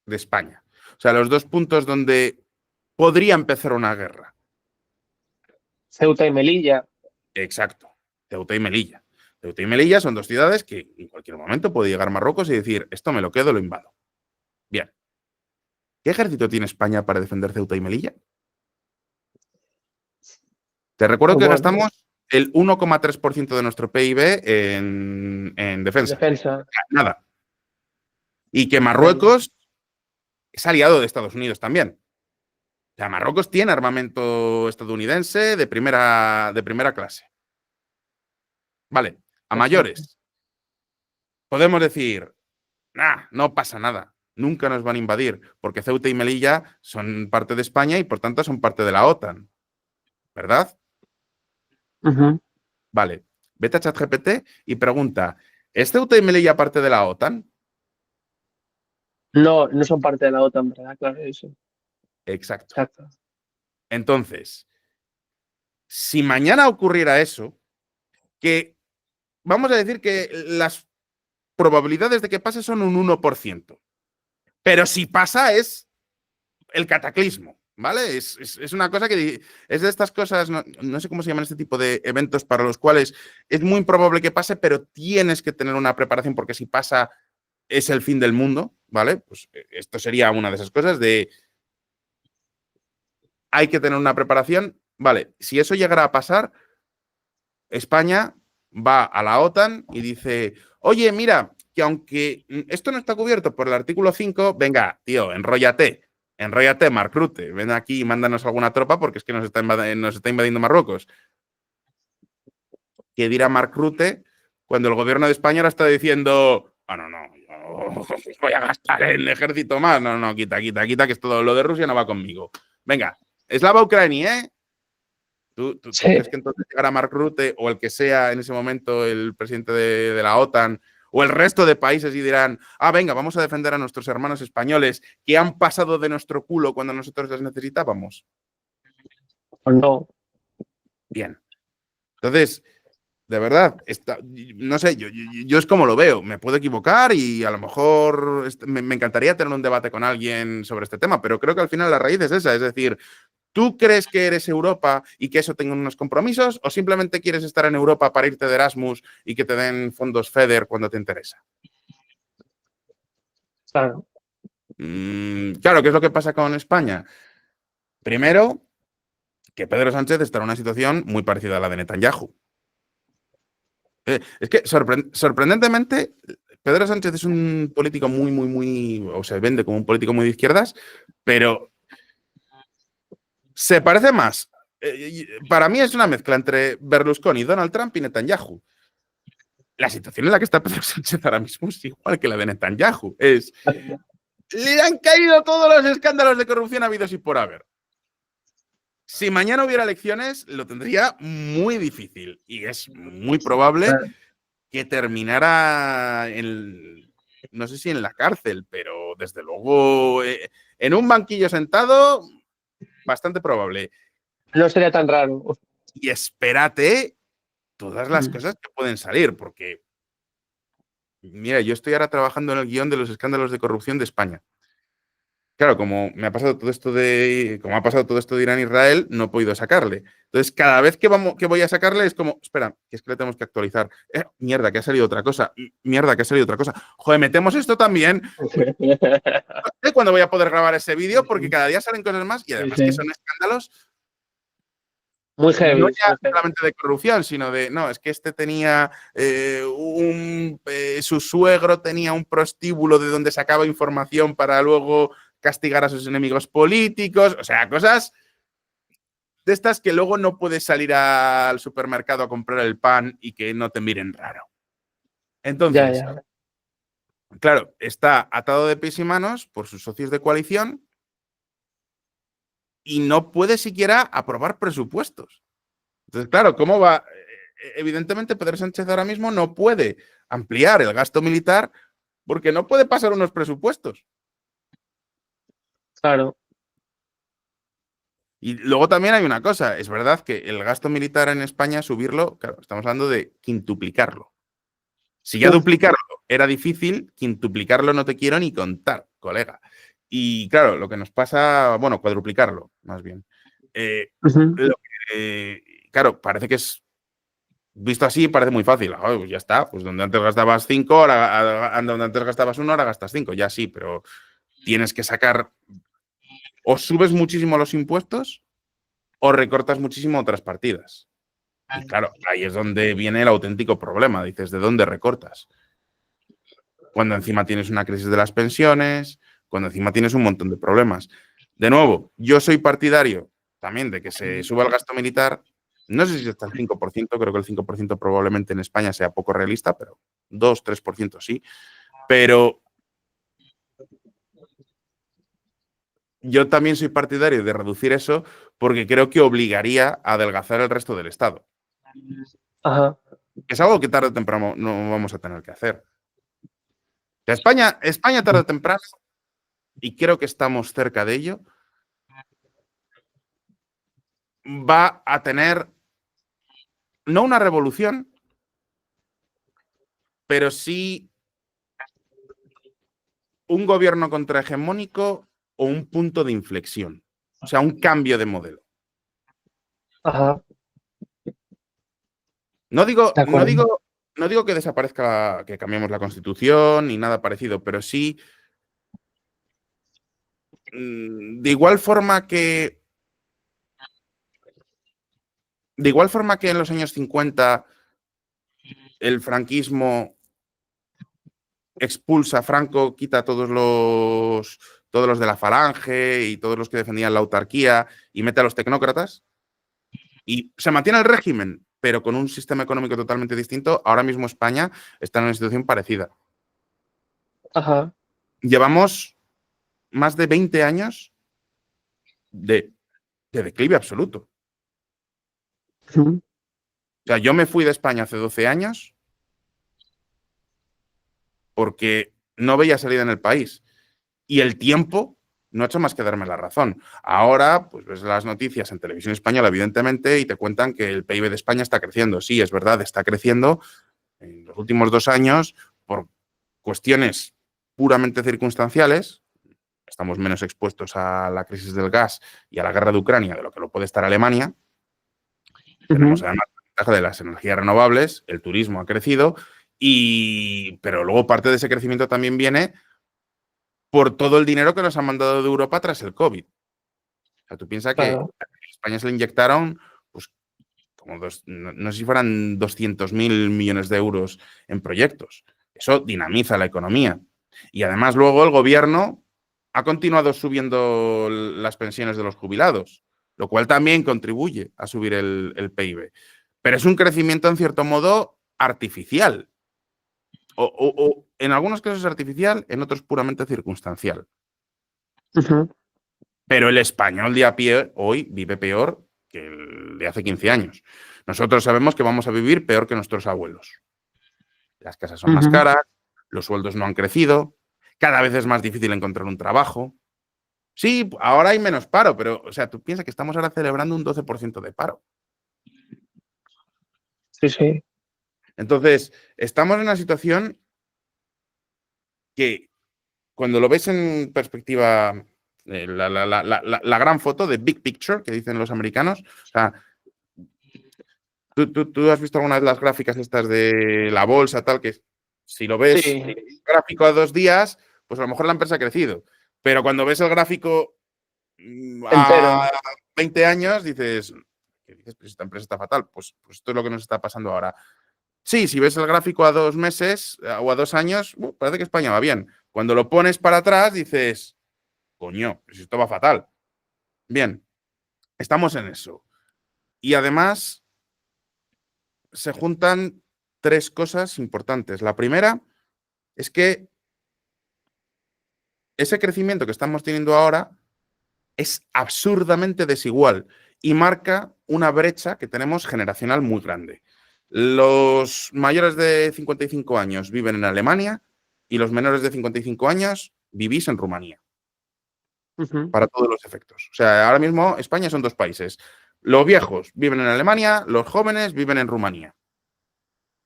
de España? O sea, los dos puntos donde podría empezar una guerra. Ceuta y Melilla. Exacto, Ceuta y Melilla. Ceuta y Melilla son dos ciudades que en cualquier momento puede llegar Marruecos y decir, esto me lo quedo, lo invado. Bien. ¿Qué ejército tiene España para defender Ceuta y Melilla? Te recuerdo que gastamos el 1,3% de nuestro PIB en defensa. Nada. Y que Marruecos es aliado de Estados Unidos también. O sea, Marruecos tiene armamento estadounidense de primera clase. Vale, a mayores. Podemos decir, no pasa nada. Nunca nos van a invadir, porque Ceuta y Melilla son parte de España y por tanto son parte de la OTAN. ¿Verdad? Vale, vete a ChatGPT y pregunta, ¿es Ceuta y Melilla parte de la OTAN? No, no son parte de la OTAN, ¿verdad? Claro, eso. Exacto. Entonces, si mañana ocurriera eso, que vamos a decir que las probabilidades de que pase son un 1%. Pero si pasa es el cataclismo, ¿vale? Es una cosa que es de estas cosas, no sé cómo se llaman este tipo de eventos para los cuales es muy improbable que pase, pero tienes que tener una preparación porque si pasa es el fin del mundo, ¿vale? Pues esto sería una de esas cosas de hay que tener una preparación, ¿vale? Si eso llegara a pasar, España va a la OTAN y dice, oye, mira, que aunque esto no está cubierto por el artículo 5, venga, tío, enróllate, Mark Rutte, ven aquí y mándanos alguna tropa porque es que nos está invadiendo Marruecos. ¿Qué dirá Mark Rutte cuando el gobierno de España ahora está diciendo, no, yo voy a gastar en ejército más? No, quita, que es todo lo de Rusia no va conmigo. Venga, Slava Ucrania, ¿eh? ¿Tú Sí. crees que entonces llegará Mark Rutte o el que sea en ese momento el presidente de la OTAN o el resto de países y dirán, venga, vamos a defender a nuestros hermanos españoles que han pasado de nuestro culo cuando nosotros les necesitábamos? No. Bien. Entonces, de verdad, no sé, yo es como lo veo. Me puedo equivocar y a lo mejor me encantaría tener un debate con alguien sobre este tema, pero creo que al final la raíz es esa. Es decir, ¿tú crees que eres Europa y que eso tenga unos compromisos o simplemente quieres estar en Europa para irte de Erasmus y que te den fondos FEDER cuando te interesa? Claro. Claro, ¿qué es lo que pasa con España? Primero, que Pedro Sánchez está en una situación muy parecida a la de Netanyahu. Es que sorprendentemente, Pedro Sánchez es un político o se vende como un político muy de izquierdas, pero se parece más. Para mí es una mezcla entre Berlusconi, Donald Trump y Netanyahu. La situación en la que está Pedro Sánchez ahora mismo es igual que la de Netanyahu. Le han caído todos los escándalos de corrupción habidos y por haber. Si mañana hubiera elecciones, lo tendría muy difícil y es muy probable que terminara no sé si en la cárcel, pero desde luego en un banquillo sentado, bastante probable. No sería tan raro. Y espérate todas las cosas que pueden salir, porque mira, yo estoy ahora trabajando en el guión de los escándalos de corrupción de España. Claro, como ha pasado todo esto de Irán-Israel, no he podido sacarle. Entonces, cada vez que voy a sacarle es como, espera, que es que le tenemos que actualizar. Mierda, que ha salido otra cosa. Mierda, que ha salido otra cosa. Joder, metemos esto también. No sé cuándo voy a poder grabar ese vídeo porque cada día salen cosas más y además que son escándalos muy heavy. No ya solamente de corrupción, sino de, no, es que este tenía su suegro tenía un prostíbulo de donde sacaba información para luego castigar a sus enemigos políticos, o sea, cosas de estas que luego no puedes salir al supermercado a comprar el pan y que no te miren raro. Entonces, claro, está atado de pies y manos por sus socios de coalición y no puede siquiera aprobar presupuestos. Entonces, claro, ¿cómo va? Evidentemente, Pedro Sánchez ahora mismo no puede ampliar el gasto militar porque no puede pasar unos presupuestos. Claro. Y luego también hay una cosa, es verdad que el gasto militar en España, subirlo, claro, estamos hablando de quintuplicarlo. Si ya duplicarlo era difícil, quintuplicarlo no te quiero ni contar, colega. Y claro, lo que nos pasa, bueno, cuadruplicarlo, más bien. Claro, parece que es, visto así, parece muy fácil. Pues ya está, pues donde antes gastabas 5, donde antes gastabas 1, ahora gastas 5, ya sí, pero tienes que sacar, o subes muchísimo los impuestos o recortas muchísimo otras partidas. Y claro, ahí es donde viene el auténtico problema. Dices, ¿de dónde recortas? Cuando encima tienes una crisis de las pensiones, cuando encima tienes un montón de problemas. De nuevo, yo soy partidario también de que se suba el gasto militar. No sé si hasta el 5%, creo que el 5% probablemente en España sea poco realista, pero 2-3% sí. Pero yo también soy partidario de reducir eso porque creo que obligaría a adelgazar el resto del Estado. Ajá. Es algo que tarde o temprano no vamos a tener que hacer. España tarde o temprano, y creo que estamos cerca de ello, va a tener no una revolución, pero sí un gobierno contrahegemónico o un punto de inflexión. O sea, un cambio de modelo. Ajá. No digo no digo que desaparezca, que cambiemos la Constitución ni nada parecido, pero sí, de igual forma que, en los años 50 el franquismo expulsa a Franco, quita a todos los de la Falange y todos los que defendían la autarquía y mete a los tecnócratas y se mantiene el régimen, pero con un sistema económico totalmente distinto. Ahora mismo España está en una situación parecida. Ajá. Llevamos más de 20 años de declive absoluto. Ujú. O sea, yo me fui de España hace 12 años porque no veía salida en el país. Y el tiempo no ha hecho más que darme la razón. Ahora, pues ves las noticias en televisión española, evidentemente, y te cuentan que el PIB de España está creciendo. Sí, es verdad, está creciendo en los últimos 2 años por cuestiones puramente circunstanciales. Estamos menos expuestos a la crisis del gas y a la guerra de Ucrania de lo que lo puede estar Alemania. Tenemos Ujú. además la ventaja de las energías renovables, el turismo ha crecido, pero luego parte de ese crecimiento también viene por todo el dinero que nos han mandado de Europa tras el COVID. O sea, tú piensas que Claro. a España se le inyectaron, pues, no sé si fueran 200.000 millones de euros en proyectos. Eso dinamiza la economía. Y además luego el gobierno ha continuado subiendo las pensiones de los jubilados, lo cual también contribuye a subir el PIB. Pero es un crecimiento, en cierto modo, artificial. O en algunos casos artificial, en otros puramente circunstancial. Ujú. Pero el español de a pie hoy vive peor que el de hace 15 años. Nosotros sabemos que vamos a vivir peor que nuestros abuelos. Las casas son más Ujú. caras, los sueldos no han crecido, cada vez es más difícil encontrar un trabajo. Sí, ahora hay menos paro, pero, o sea, tú piensas que estamos ahora celebrando un 12% de paro. Sí, sí. Entonces, estamos en una situación que, cuando lo ves en perspectiva, la gran foto de big picture que dicen los americanos, o sea, ¿tú has visto alguna vez las gráficas estas de la bolsa, tal, que si lo ves Sí, gráfico a 2 días, pues a lo mejor la empresa ha crecido. Pero cuando ves el gráfico a entero. 20 años, dices, ¿qué dices? Pues esta empresa está fatal. Pues esto es lo que nos está pasando ahora. Sí, si ves el gráfico a 2 meses o a 2 años, parece que España va bien. Cuando lo pones para atrás, dices, coño, pues esto va fatal. Bien, estamos en eso. Y además se juntan 3 cosas importantes. La primera es que ese crecimiento que estamos teniendo ahora es absurdamente desigual y marca una brecha que tenemos generacional muy grande. Los mayores de 55 años viven en Alemania y los menores de 55 años vivís en Rumanía, Ujú. para todos los efectos. O sea, ahora mismo España son 2 países. Los viejos viven en Alemania, los jóvenes viven en Rumanía.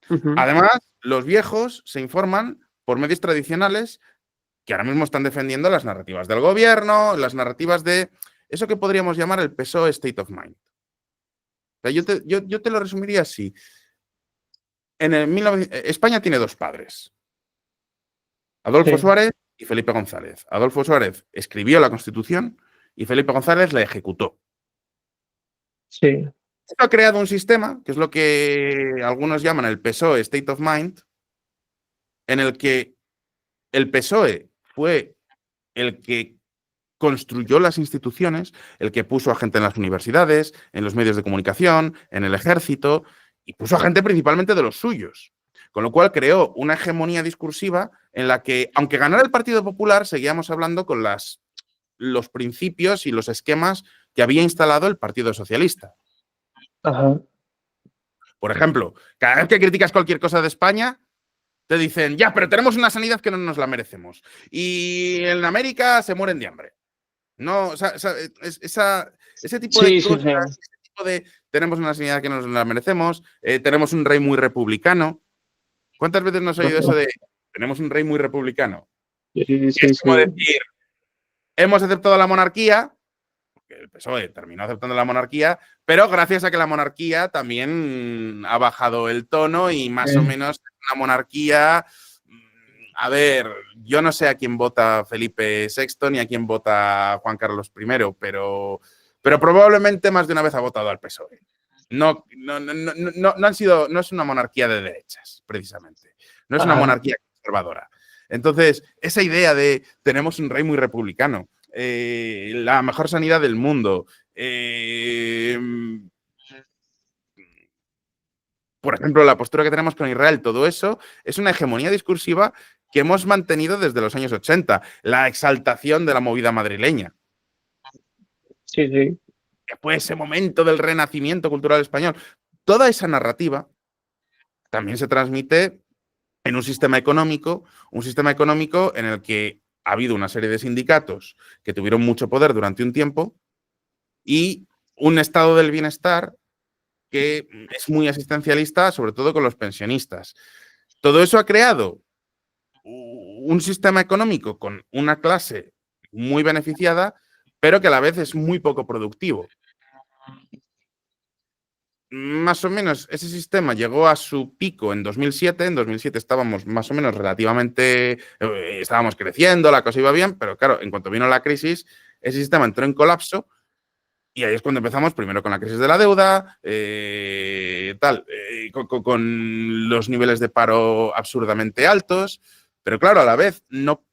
Ujú. Además, los viejos se informan por medios tradicionales que ahora mismo están defendiendo las narrativas del gobierno, las narrativas de eso que podríamos llamar el PSOE State of Mind. O sea, yo te lo resumiría así. España tiene 2 padres, Adolfo Sí, Suárez y Felipe González. Adolfo Suárez escribió la Constitución y Felipe González la ejecutó. sí. Esto ha creado un sistema, que es lo que algunos llaman el PSOE State of Mind, en el que el PSOE fue el que construyó las instituciones, el que puso a gente en las universidades, en los medios de comunicación, en el ejército, y puso a gente principalmente de los suyos. Con lo cual creó una hegemonía discursiva en la que, aunque ganara el Partido Popular, seguíamos hablando con los principios y los esquemas que había instalado el Partido Socialista. Ajá. Por ejemplo, cada vez que criticas cualquier cosa de España, te dicen, ya, pero tenemos una sanidad que no nos la merecemos. Y en América se mueren de hambre. No, ese tipo de Sí, sí, cosas, sí. ese tipo de tenemos una sanidad que nos la merecemos, tenemos un rey muy republicano. ¿Cuántas veces nos has oído eso de tenemos un rey muy republicano? Sí, Es sí, como sí. decir, hemos aceptado la monarquía, porque el PSOE terminó aceptando la monarquía, pero gracias a que la monarquía también ha bajado el tono y más o menos una monarquía. A ver, yo no sé a quién vota Felipe VI ni a quién vota Juan Carlos I, pero probablemente más de una vez ha votado al PSOE. No han sido, no es una monarquía de derechas, precisamente. No es una monarquía conservadora. Entonces, esa idea de tenemos un rey muy republicano, la mejor sanidad del mundo, por ejemplo, la postura que tenemos con Israel, todo eso es una hegemonía discursiva que hemos mantenido desde los años 80, la exaltación de la movida madrileña. Sí, sí. Que fue ese momento del renacimiento cultural español. Toda esa narrativa también se transmite en un sistema económico en el que ha habido una serie de sindicatos que tuvieron mucho poder durante un tiempo y un estado del bienestar que es muy asistencialista, sobre todo con los pensionistas. Todo eso ha creado un sistema económico con una clase muy beneficiada, pero que a la vez es muy poco productivo. Más o menos ese sistema llegó a su pico en 2007. En 2007 estábamos más o menos relativamente, estábamos creciendo, la cosa iba bien, pero claro, en cuanto vino la crisis, ese sistema entró en colapso y ahí es cuando empezamos primero con la crisis de la deuda, con los niveles de paro absurdamente altos, pero claro, a la vez no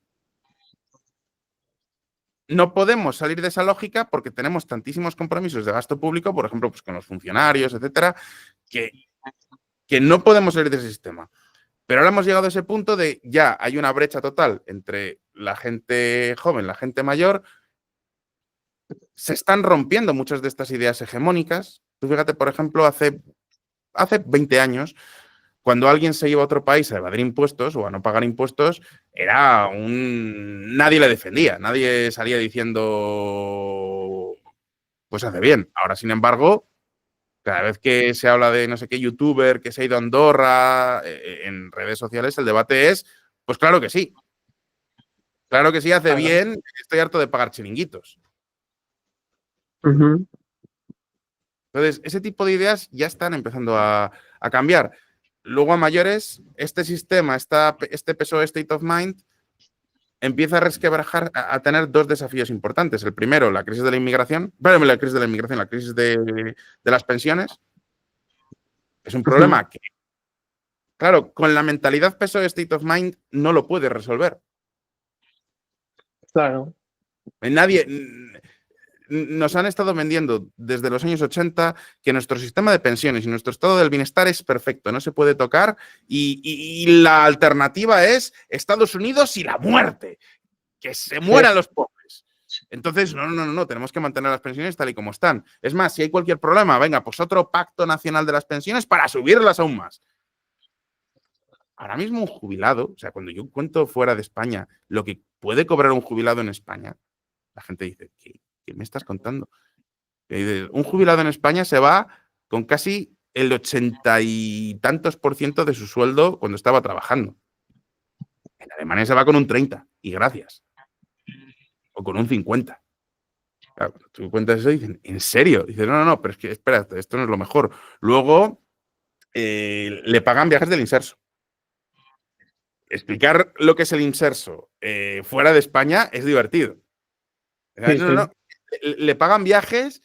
podemos salir de esa lógica porque tenemos tantísimos compromisos de gasto público, por ejemplo, pues con los funcionarios, etcétera, que no podemos salir de ese sistema. Pero ahora hemos llegado a ese punto de ya hay una brecha total entre la gente joven, la gente mayor. Se están rompiendo muchas de estas ideas hegemónicas. Tú fíjate, por ejemplo, hace 20 años, cuando alguien se iba a otro país a evadir impuestos o a no pagar impuestos, nadie le defendía, nadie salía diciendo, pues hace bien. Ahora, sin embargo, cada vez que se habla de no sé qué youtuber que se ha ido a Andorra en redes sociales, el debate es, pues claro que sí. Claro que sí, hace bien, estoy harto de pagar chiringuitos. Entonces, ese tipo de ideas ya están empezando a cambiar. Luego, a mayores, este sistema, este PSOE State of Mind, empieza a resquebrajar, a tener dos desafíos importantes. El primero, la crisis de la inmigración, la crisis de las pensiones. Es un problema que, claro, con la mentalidad PSOE State of Mind no lo puede resolver. Claro. Nadie. Nos han estado vendiendo desde los años 80 que nuestro sistema de pensiones y nuestro estado del bienestar es perfecto, no se puede tocar y la alternativa es Estados Unidos y la muerte, que se mueran los pobres. Entonces, no, tenemos que mantener las pensiones tal y como están. Es más, si hay cualquier problema, venga, pues otro pacto nacional de las pensiones para subirlas aún más. Ahora mismo un jubilado, o sea, cuando yo cuento fuera de España lo que puede cobrar un jubilado en España, la gente dice, ¿qué me estás contando? Un jubilado en España se va con casi el 80 y tantos % de su sueldo cuando estaba trabajando. En Alemania se va con un 30 y gracias. O con un 50. Claro, tú cuentas eso y dicen, ¿en serio? Dices, no, pero es que espérate, esto no es lo mejor. Luego le pagan viajes del inserso. Explicar lo que es el inserso fuera de España es divertido. Sí, no. Le pagan viajes,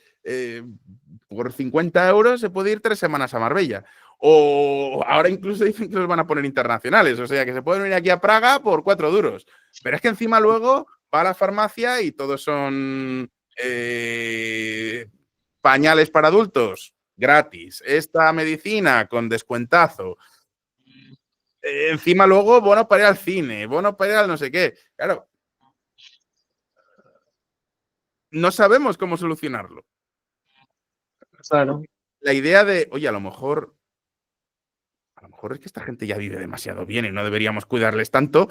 por 50 euros se puede ir 3 semanas a Marbella. O ahora incluso dicen que los van a poner internacionales, o sea que se pueden venir aquí a Praga por 4 duros. Pero es que encima luego va a la farmacia y todos son pañales para adultos gratis. Esta medicina con descuentazo. Encima luego bono para ir al cine, bono para ir al no sé qué. Claro. No sabemos cómo solucionarlo. Claro. La idea de, oye, a lo mejor es que esta gente ya vive demasiado bien y no deberíamos cuidarles tanto,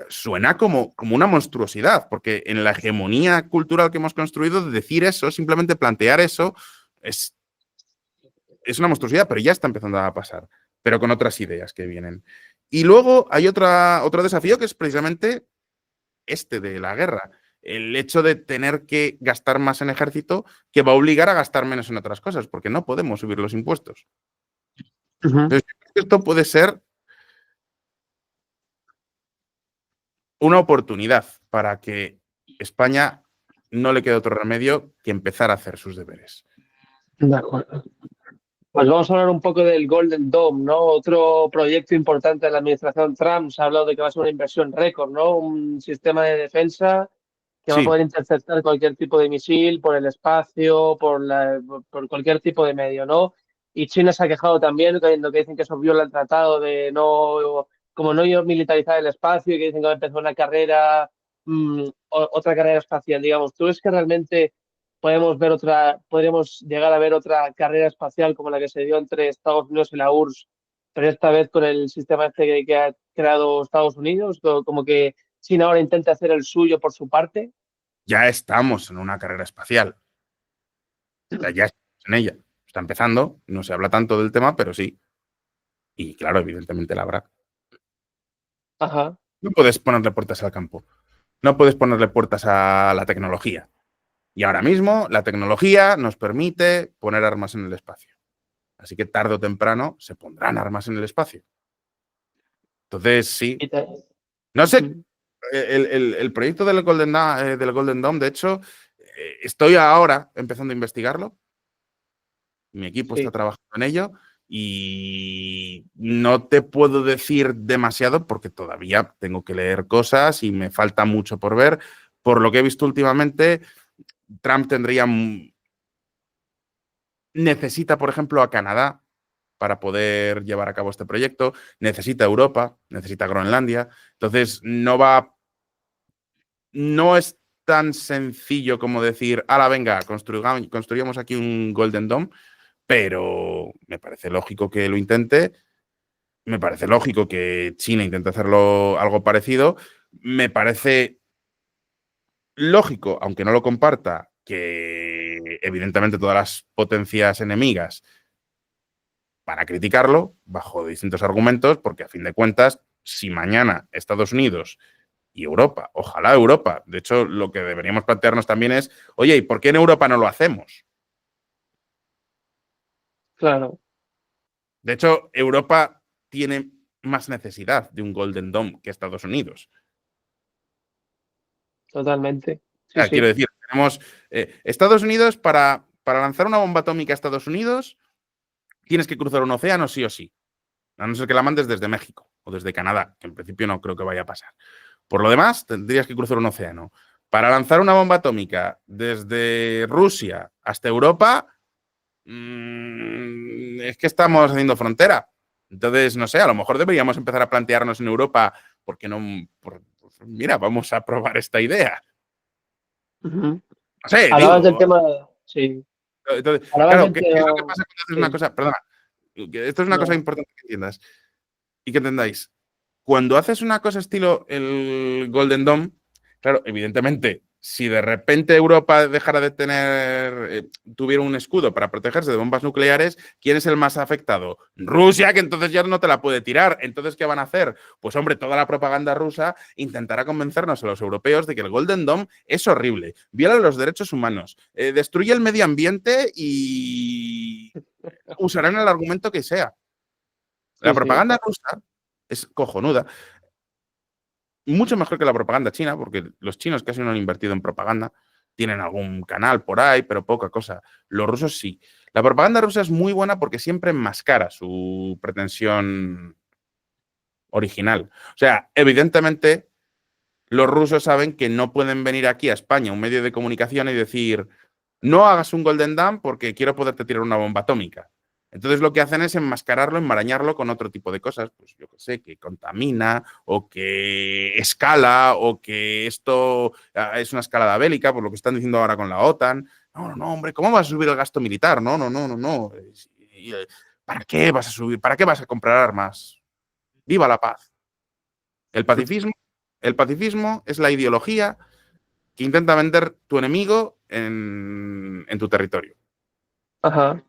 suena como una monstruosidad, porque en la hegemonía cultural que hemos construido, decir eso, simplemente plantear eso, es una monstruosidad, pero ya está empezando a pasar, pero con otras ideas que vienen. Y luego hay otro desafío que es precisamente este de la guerra. el hecho de tener que gastar más en ejército que va a obligar a gastar menos en otras cosas, porque no podemos subir los impuestos. Entonces, esto puede ser una oportunidad para que España no le quede otro remedio que empezar a hacer sus deberes. De acuerdo. Pues vamos a hablar un poco del Golden Dome, ¿no? Otro proyecto importante de la administración Trump. Se ha hablado de que va a ser una inversión récord, ¿no? Un sistema de defensa que va a Sí, poder interceptar cualquier tipo de misil por el espacio, por cualquier tipo de medio, ¿no? Y China se ha quejado también, que dicen que eso viola el tratado de no, como no militarizar el espacio y que dicen que va a empezar una carrera, otra carrera espacial, digamos. ¿Tú crees que realmente podríamos llegar a ver otra carrera espacial como la que se dio entre Estados Unidos y la URSS, pero esta vez con el sistema este que ha creado Estados Unidos, como que China ahora intenta hacer el suyo por su parte? ya estamos en una carrera espacial. O sea, ya estamos en ella. Está empezando, no se habla tanto del tema, pero sí. Y claro, evidentemente la habrá. Ajá, No puedes ponerle puertas al campo. No puedes ponerle puertas a la tecnología. Y ahora mismo la tecnología nos permite poner armas en el espacio. Así que tarde o temprano se pondrán armas en el espacio. Entonces, sí. y te- No sé, ujú, el proyecto del Golden Dome, de hecho, estoy ahora empezando a investigarlo. Mi equipo está sí, trabajando en ello y no te puedo decir demasiado porque todavía tengo que leer cosas y me falta mucho por ver. Por lo que he visto últimamente, Trump necesita, por ejemplo, a Canadá para poder llevar a cabo este proyecto, necesita Europa, necesita Groenlandia. Entonces, no es tan sencillo como decir, ala, venga, construyamos aquí un Golden Dome, pero me parece lógico que lo intente, me parece lógico que China intente hacerlo algo parecido, me parece lógico, aunque no lo comparta, que evidentemente todas las potencias enemigas van a criticarlo bajo distintos argumentos, porque a fin de cuentas, si mañana Estados Unidos y Europa, ojalá Europa, de hecho lo que deberíamos plantearnos también es, oye, ¿y por qué en Europa no lo hacemos? claro, De hecho, Europa tiene más necesidad de un Golden Dome que Estados Unidos. totalmente. Sí, Quiero sí. decir, tenemos Estados Unidos para lanzar una bomba atómica a Estados Unidos, tienes que cruzar un océano sí o sí, a no ser que la mandes desde México o desde Canadá, que en principio no creo que vaya a pasar. Por lo demás, tendrías que cruzar un océano. Para lanzar una bomba atómica desde Rusia hasta Europa, es que estamos haciendo frontera. Entonces, no sé, a lo mejor deberíamos empezar a plantearnos en Europa, porque no, mira, vamos a probar esta idea. Ujú. No sé, Hablabas del digo. tema, sí. Entonces, Hablabas claro, del ¿qué es lo que tema, pasa cuando haces una sí. cosa? Perdona, que esto es una cosa No, importante que entiendas y que entendáis. Cuando haces una cosa estilo el Golden Dome, claro, evidentemente, si de repente Europa dejara de tener, tuviera un escudo para protegerse de bombas nucleares, ¿quién es el más afectado? Rusia, que entonces ya no te la puede tirar. Entonces, ¿qué van a hacer? Pues hombre, toda la propaganda rusa intentará convencernos a los europeos de que el Golden Dome es horrible, viola los derechos humanos, destruye el medio ambiente y usarán el argumento que sea. La sí, sí. propaganda rusa es cojonuda, mucho mejor que la propaganda china, porque los chinos casi no han invertido en propaganda, tienen algún canal por ahí, pero poca cosa. Los rusos sí. La propaganda rusa es muy buena porque siempre enmascara su pretensión original. O sea, evidentemente, los rusos saben que no pueden venir aquí a España, un medio de comunicación, y decir, no hagas un Golden Dam porque quiero poderte tirar una bomba atómica. Entonces lo que hacen es enmascararlo, enmarañarlo con otro tipo de cosas, pues yo qué sé, que contamina o que escala o que esto es una escalada bélica, por lo que están diciendo ahora con la OTAN. No, no, no, hombre, ¿cómo vas a subir el gasto militar? No, no, no, no, no. ¿Para qué vas a subir? ¿Para qué vas a comprar armas? Viva la paz. El pacifismo, el pacifismo es la ideología que intenta vender tu enemigo en tu territorio. Ajá.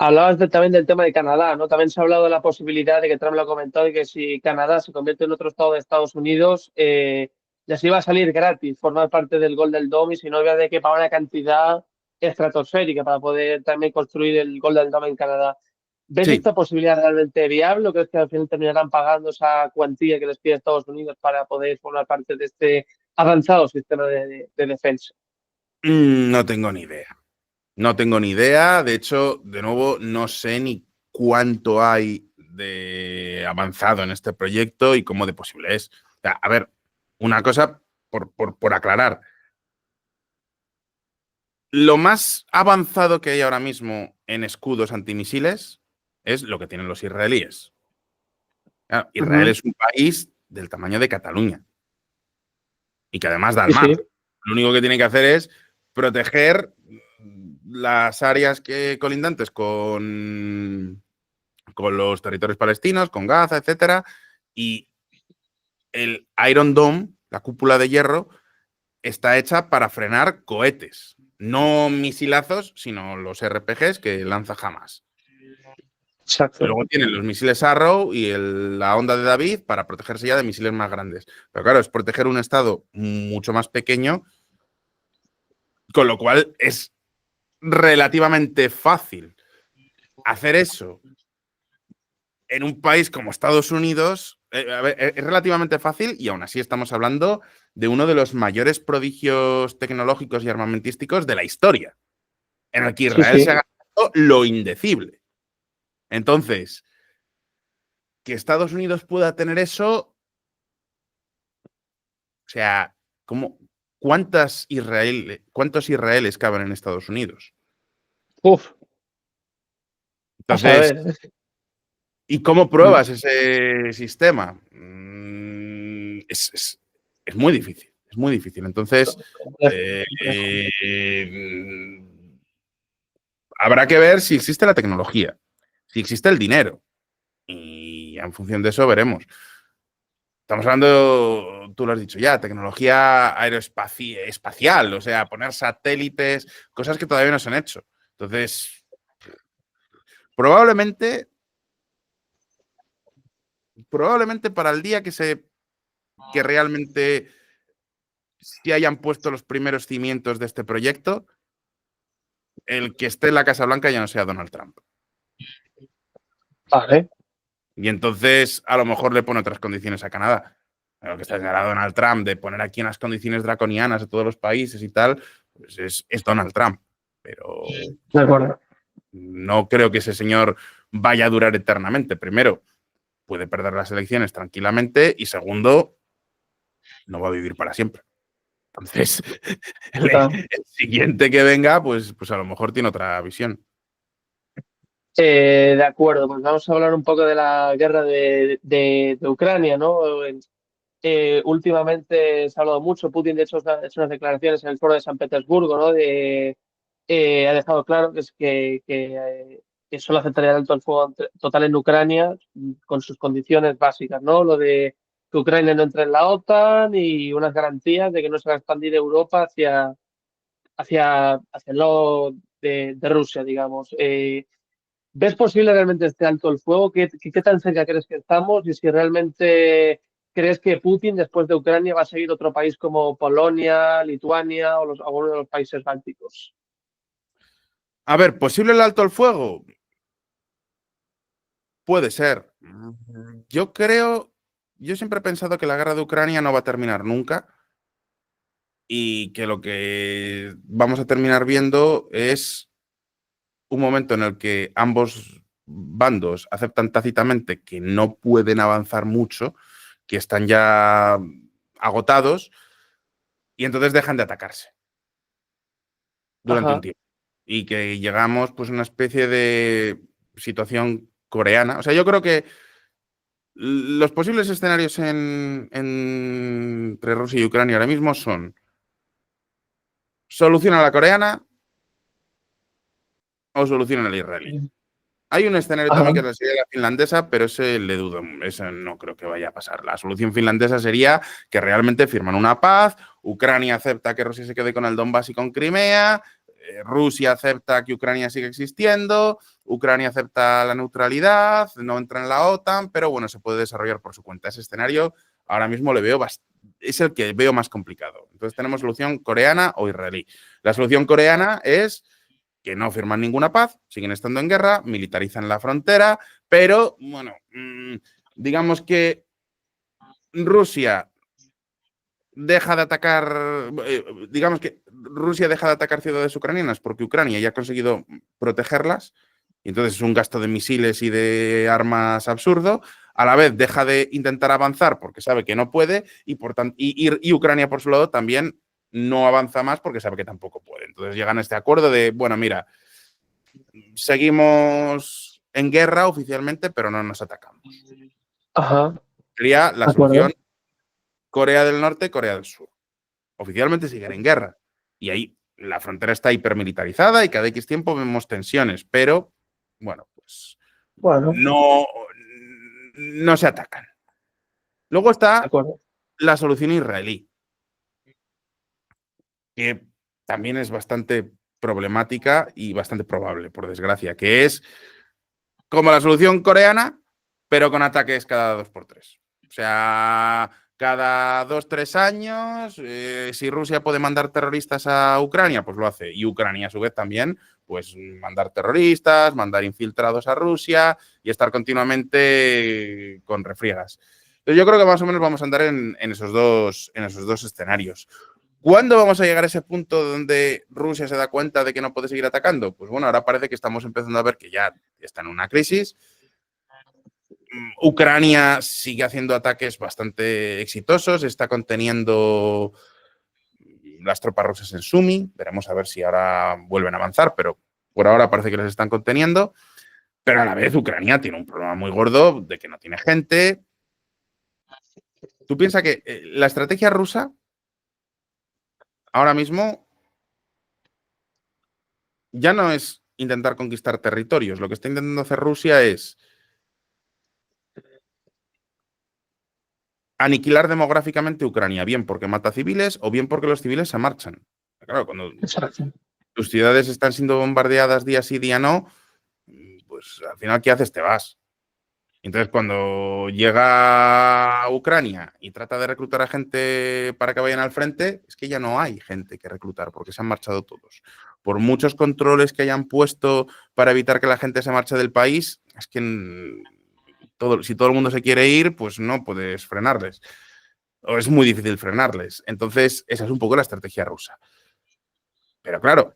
Hablabas también del tema de Canadá, ¿no? También se ha hablado de la posibilidad de que Trump lo ha comentado y que si Canadá se convierte en otro estado de Estados Unidos, les iba a salir gratis formar parte del Golden Dome y si no había de que pagar una cantidad estratosférica para poder también construir el Golden Dome en Canadá. ¿Ves Sí. esta posibilidad realmente viable o crees que al final terminarán pagando esa cuantía que les pide Estados Unidos para poder formar parte de este avanzado sistema de defensa? No tengo ni idea. No tengo ni idea. De hecho, de nuevo, no sé ni cuánto hay de avanzado en este proyecto y cómo de posible es. O sea, a ver, una cosa por aclarar. Lo más avanzado que hay ahora mismo en escudos antimisiles es lo que tienen los israelíes. Claro, Israel Ujú. es un país del tamaño de Cataluña y que además da al Sí, sí, mar. Lo único que tiene que hacer es proteger las áreas colindantes con los territorios palestinos, con Gaza, etcétera, y el Iron Dome, la cúpula de hierro, está hecha para frenar cohetes, no misilazos, sino los RPGs que lanza Hamas. Y exacto. luego tienen los misiles Arrow y la onda de David para protegerse ya de misiles más grandes. Pero claro, es proteger un estado mucho más pequeño, con lo cual es relativamente fácil hacer eso en un país como Estados Unidos. A ver, es relativamente fácil y aún así estamos hablando de uno de los mayores prodigios tecnológicos y armamentísticos de la historia, en el que Sí, Israel se ha sí. ganado lo indecible. Entonces, que Estados Unidos pueda tener eso, o sea, ¿cómo, cuántos israeles caben en Estados Unidos? Uf, a Entonces, saber. ¿y cómo Mm. pruebas ese sistema? Es muy difícil, es muy difícil. Entonces, Complejo, eh, complejo. eh, habrá que ver si existe la tecnología, si existe el dinero. Y en función de eso veremos. Estamos hablando, tú lo has dicho ya, tecnología aeroespacial, o sea, poner satélites, cosas que todavía no se han hecho. Entonces, probablemente, probablemente para el día que realmente se hayan puesto los primeros cimientos de este proyecto, el que esté en la Casa Blanca ya no sea Donald Trump. Vale, Y entonces a lo mejor le pone otras condiciones a Canadá. Lo que está señalado Donald Trump de poner aquí unas condiciones draconianas a todos los países y tal, pues es Donald Trump. Pero de acuerdo. no creo que ese señor vaya a durar eternamente. Primero, puede perder las elecciones tranquilamente y segundo, no va a vivir para siempre. Entonces, Está. el siguiente que venga, pues a lo mejor tiene otra visión. De acuerdo, pues vamos a hablar un poco de la guerra de Ucrania, ¿no? Últimamente se ha hablado mucho, Putin de hecho ha hecho unas declaraciones en el foro de San Petersburgo, ¿no? Ha dejado claro que solo aceptaría el alto el fuego total en Ucrania con sus condiciones básicas, ¿no? Lo de que Ucrania no entre en la OTAN y unas garantías de que no se va a expandir Europa hacia el lado de Rusia, digamos. ¿Ves posible realmente este alto el fuego? ¿Qué tan cerca crees que estamos? Y si realmente crees que Putin, después de Ucrania, va a seguir otro país como Polonia, Lituania o algunos de los países bálticos. A ver, ¿posible el alto al fuego? Puede ser. Yo siempre he pensado que la guerra de Ucrania no va a terminar nunca y que lo que vamos a terminar viendo es un momento en el que ambos bandos aceptan tácitamente que no pueden avanzar mucho, que están ya agotados y entonces dejan de atacarse durante un Ajá, tiempo. Y que llegamos pues a una especie de situación coreana. O sea, yo creo que los posibles escenarios entre Rusia y Ucrania ahora mismo son solución a la coreana o solución a la israelí. Hay un escenario también ajá, que es la finlandesa, pero ese le dudo, ese no creo que vaya a pasar. La solución finlandesa sería que realmente firman una paz, Ucrania acepta que Rusia se quede con el Donbass y con Crimea, Rusia acepta que Ucrania sigue existiendo, Ucrania acepta la neutralidad, no entra en la OTAN, pero bueno, se puede desarrollar por su cuenta. Ese escenario ahora mismo le veo es el que veo más complicado. Entonces tenemos solución coreana o israelí. La solución coreana es que no firman ninguna paz, siguen estando en guerra, militarizan la frontera, pero, bueno, digamos que Rusia deja de atacar, digamos que Rusia deja de atacar ciudades ucranianas porque Ucrania ya ha conseguido protegerlas, y entonces es un gasto de misiles y de armas absurdo. A la vez deja de intentar avanzar porque sabe que no puede, y Ucrania, por su lado, también no avanza más porque sabe que tampoco puede. Entonces llegan a este acuerdo de, bueno, mira, seguimos en guerra oficialmente, pero no nos atacamos. Ajá, Sería la de solución acuerdo. Corea del Norte, Corea del Sur. Oficialmente siguen en guerra. Y ahí la frontera está hipermilitarizada y cada X tiempo vemos tensiones, pero, bueno, pues Bueno, no se atacan. Luego de está acuerdo. la solución israelí, que también es bastante problemática y bastante probable, por desgracia, que es como la solución coreana, pero con ataques cada 2 por 3. O sea, cada 2, 3 años, si Rusia puede mandar terroristas a Ucrania, pues lo hace. Y Ucrania, a su vez, también, pues mandar terroristas, mandar infiltrados a Rusia y estar continuamente con refriegas. Entonces, yo creo que más o menos vamos a andar en esos dos escenarios. ¿Cuándo vamos a llegar a ese punto donde Rusia se da cuenta de que no puede seguir atacando? Pues bueno, ahora parece que estamos empezando a ver que ya está en una crisis. Ucrania sigue haciendo ataques bastante exitosos, está conteniendo las tropas rusas en Sumi. Veremos a ver si ahora vuelven a avanzar, pero por ahora parece que les están conteniendo. Pero a la vez Ucrania tiene un problema muy gordo de que no tiene gente. Tú piensas que la estrategia rusa ahora mismo ya no es intentar conquistar territorios. Lo que está intentando hacer Rusia es aniquilar demográficamente Ucrania, bien porque mata civiles o bien porque los civiles se marchan. Claro, cuando Exacto. tus ciudades están siendo bombardeadas día sí, día no, pues al final, ¿qué haces? Te vas. Entonces, cuando llega a Ucrania y trata de reclutar a gente para que vayan al frente, es que ya no hay gente que reclutar porque se han marchado todos. Por muchos controles que hayan puesto para evitar que la gente se marche del país, es que si todo el mundo se quiere ir, pues no puedes frenarles. O es muy difícil frenarles. Entonces, esa es un poco la estrategia rusa. Pero claro,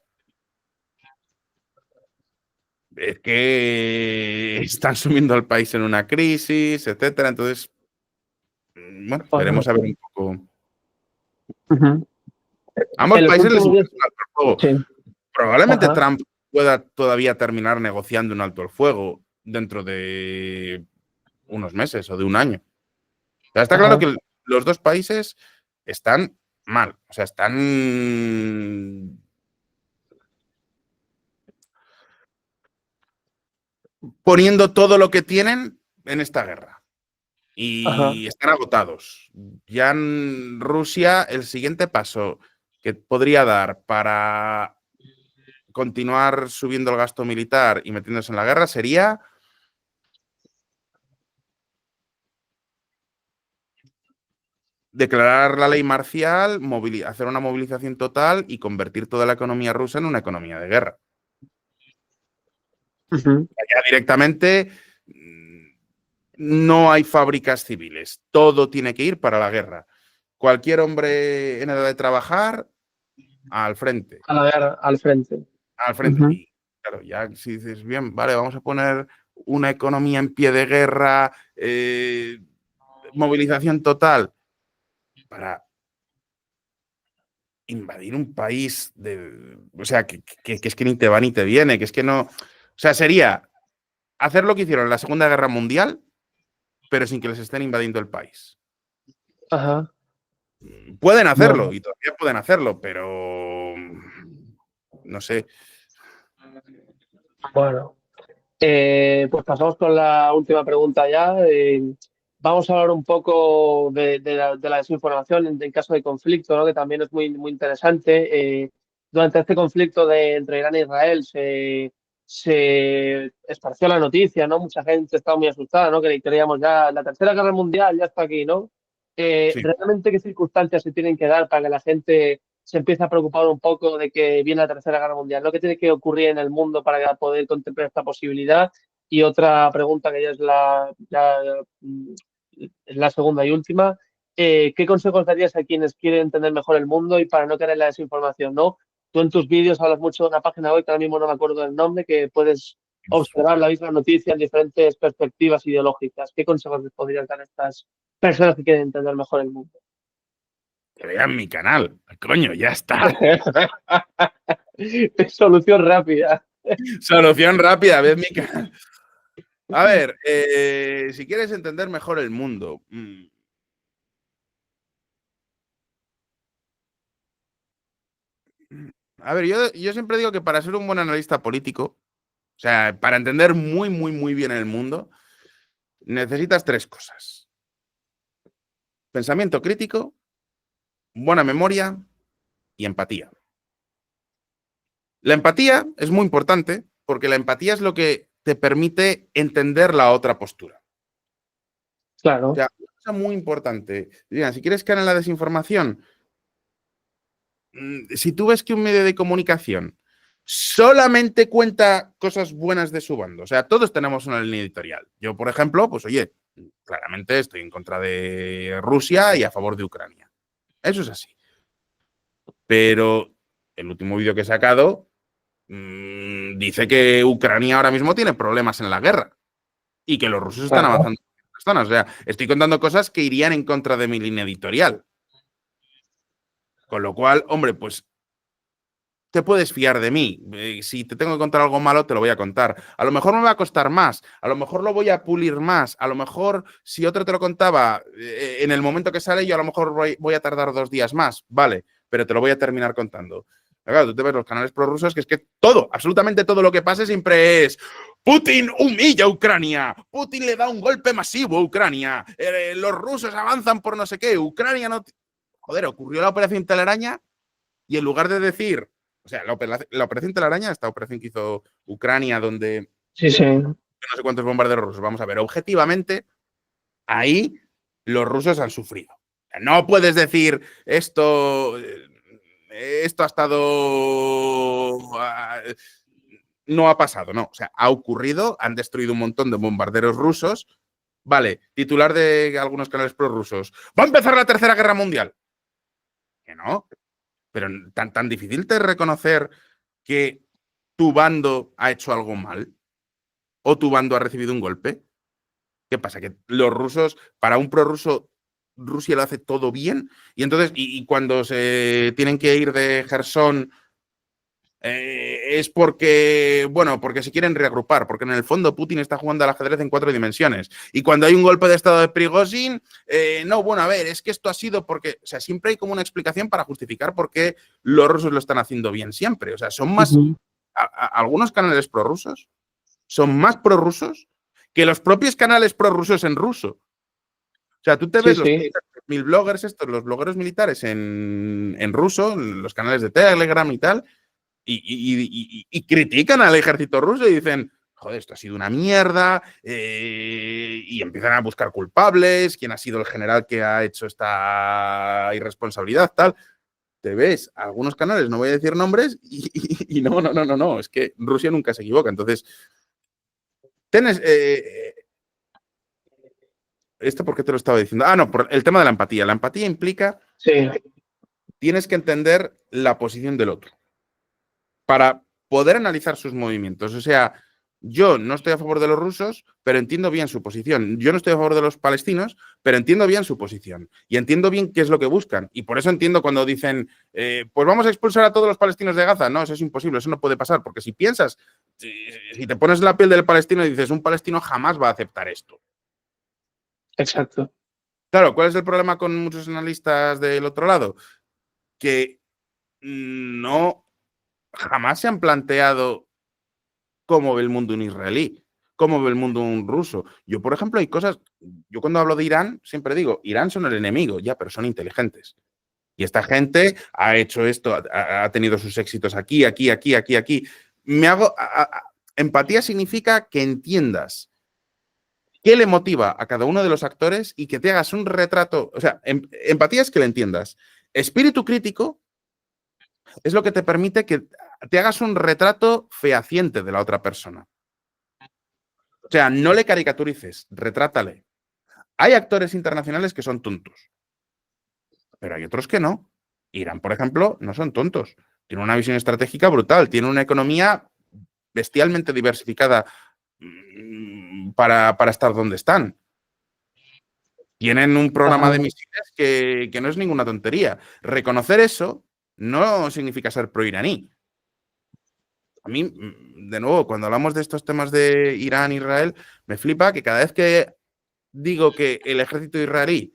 es que están sumiendo al país en una crisis, etcétera. Entonces, bueno, Bueno, veremos a ver un poco. ujú. A ambos En los países les últimos días, interesa un alto el fuego. sí. Probablemente Ajá, Trump pueda todavía terminar negociando un alto el fuego dentro de unos meses o de un año. O sea, está claro ajá, que los dos países están mal. O sea, están poniendo todo lo que tienen en esta guerra. ajá. Y están agotados. Ya en Rusia, el siguiente paso que podría dar para continuar subiendo el gasto militar y metiéndose en la guerra sería declarar la ley marcial, hacer una movilización total y convertir toda la economía rusa en una economía de guerra. Ujú. Ya directamente no hay fábricas civiles, todo tiene que ir para la guerra. Cualquier hombre en edad de trabajar, al frente. A la guerra, al frente. Al frente. Ujú. Y claro, ya si dices, bien, vale, vamos a poner una economía en pie de guerra, movilización total para invadir un país o sea, que es que ni te va ni te viene, que es que no. O sea, sería hacer lo que hicieron en la Segunda Guerra Mundial, pero sin que les estén invadiendo el país. Ajá. Pueden hacerlo, Bueno, y todavía pueden hacerlo, pero no sé. bueno. Pues pasamos con la última pregunta ya. Vamos a hablar un poco de la desinformación en caso de conflicto, ¿no? Que también es muy, muy interesante. Durante este conflicto entre Irán e Israel se esparció la noticia, ¿no? Mucha gente estaba muy asustada, ¿no? Que creíamos ya la Tercera Guerra Mundial ya está aquí, ¿no? Sí. ¿Realmente qué circunstancias se tienen que dar para que la gente se empiece a preocupar un poco de que viene la Tercera Guerra Mundial? ¿Lo que tiene que ocurrir en el mundo para poder contemplar esta posibilidad? Y otra pregunta que ya es la segunda y última. ¿Qué consejos darías a quienes quieren entender mejor el mundo y para no caer en la desinformación, ¿no? Tú en tus vídeos hablas mucho de una página web que ahora mismo no me acuerdo del nombre, que puedes observar la misma noticia en diferentes perspectivas ideológicas. ¿Qué consejos les podrías dar a estas personas que quieren entender mejor el mundo? Que vean mi canal. Coño, ya está. Solución rápida. Solución rápida, ves mi canal. A ver, si quieres entender mejor el mundo. A ver, yo siempre digo que para ser un buen analista político, o sea, para entender muy, muy, muy bien el mundo, necesitas tres cosas. Pensamiento crítico, buena memoria y empatía. La empatía es muy importante porque la empatía es lo que te permite entender la otra postura. O Claro. sea, una cosa muy importante. Mira, si quieres caer en la desinformación, si tú ves que un medio de comunicación solamente cuenta cosas buenas de su bando, o sea, todos tenemos una línea editorial. Yo, por ejemplo, pues oye, claramente estoy en contra de Rusia y a favor de Ucrania. Eso es así. Pero el último vídeo que he sacado dice que Ucrania ahora mismo tiene problemas en la guerra y que los rusos están Claro. avanzando en las zonas. O sea, estoy contando cosas que irían en contra de mi línea editorial. Con lo cual, hombre, pues te puedes fiar de mí. Si te tengo que contar algo malo, te lo voy a contar. A lo mejor me va a costar más, a lo mejor lo voy a pulir más, a lo mejor si otro te lo contaba en el momento que sale, yo a lo mejor voy a tardar 2 días más, vale, pero te lo voy a terminar contando. Pero claro, tú te ves los canales prorrusos, que es que todo, absolutamente todo lo que pase siempre es Putin humilla a Ucrania, Putin le da un golpe masivo a Ucrania, los rusos avanzan por no sé qué, Ucrania no... Joder, ocurrió la operación Telaraña y en lugar de decir, o sea, la operación Telaraña, esta operación que hizo Ucrania, donde Sí, sí. no sé cuántos bombarderos rusos, vamos a ver, objetivamente, ahí los rusos han sufrido. No puedes decir esto ha estado... no ha pasado, no. O sea, ha ocurrido, han destruido un montón de bombarderos rusos. Vale, titular de algunos canales prorrusos. ¡Va a empezar la Tercera Guerra Mundial! Que no. Pero tan difícil de reconocer que tu bando ha hecho algo mal o tu bando ha recibido un golpe. ¿Qué pasa? Que los rusos, para un prorruso, Rusia lo hace todo bien y entonces, y cuando se tienen que ir de Gerson es porque, bueno, porque se quieren reagrupar, porque en el fondo Putin está jugando al ajedrez en 4 dimensiones. Y cuando hay un golpe de estado de Prigozhin, no, bueno, a ver, es que esto ha sido porque, o sea, siempre hay como una explicación para justificar por qué los rusos lo están haciendo bien siempre. O sea, son más, algunos canales prorrusos son más prorrusos que los propios canales prorrusos en ruso. O sea, tú te Sí, ves los sí. mil bloggers estos, los blogueros militares en ruso, los canales de Telegram y tal, y critican al ejército ruso y dicen, joder, esto ha sido una mierda, y empiezan a buscar culpables, quién ha sido el general que ha hecho esta irresponsabilidad, tal. Te ves algunos canales, no voy a decir nombres, y no, es que Rusia nunca se equivoca. Entonces, tienes... ¿esto por qué te lo estaba diciendo? Ah, no, por el tema de la empatía. La empatía implica, Sí, tienes que entender la posición del otro para poder analizar sus movimientos. O sea, yo no estoy a favor de los rusos, pero entiendo bien su posición. Yo no estoy a favor de los palestinos, pero entiendo bien su posición. Y entiendo bien qué es lo que buscan. Y por eso entiendo cuando dicen, pues vamos a expulsar a todos los palestinos de Gaza. No, eso es imposible, eso no puede pasar. Porque si piensas, si te pones en la piel del palestino y dices, un palestino jamás va a aceptar esto. exacto. Claro, ¿cuál es el problema con muchos analistas del otro lado? Que no jamás se han planteado cómo ve el mundo un israelí, cómo ve el mundo un ruso. Yo, por ejemplo, hay cosas, yo cuando hablo de Irán, siempre digo, Irán son el enemigo, ya, pero son inteligentes. Y esta gente ha hecho esto, ha tenido sus éxitos aquí, aquí, aquí, aquí, aquí. Me hago, empatía significa que entiendas qué le motiva a cada uno de los actores y que te hagas un retrato. O sea, empatía es que le entiendas. Espíritu crítico es lo que te permite que te hagas un retrato fehaciente de la otra persona. O sea, no le caricaturices, retrátale. Hay actores internacionales que son tontos, pero hay otros que no. Irán, por ejemplo, no son tontos. Tiene una visión estratégica brutal, tiene una economía bestialmente diversificada para estar donde están. Tienen un programa de misiles que no es ninguna tontería. Reconocer eso no significa ser pro-iraní. A mí, de nuevo, cuando hablamos de estos temas de Irán, Israel, me flipa que cada vez que digo que el ejército israelí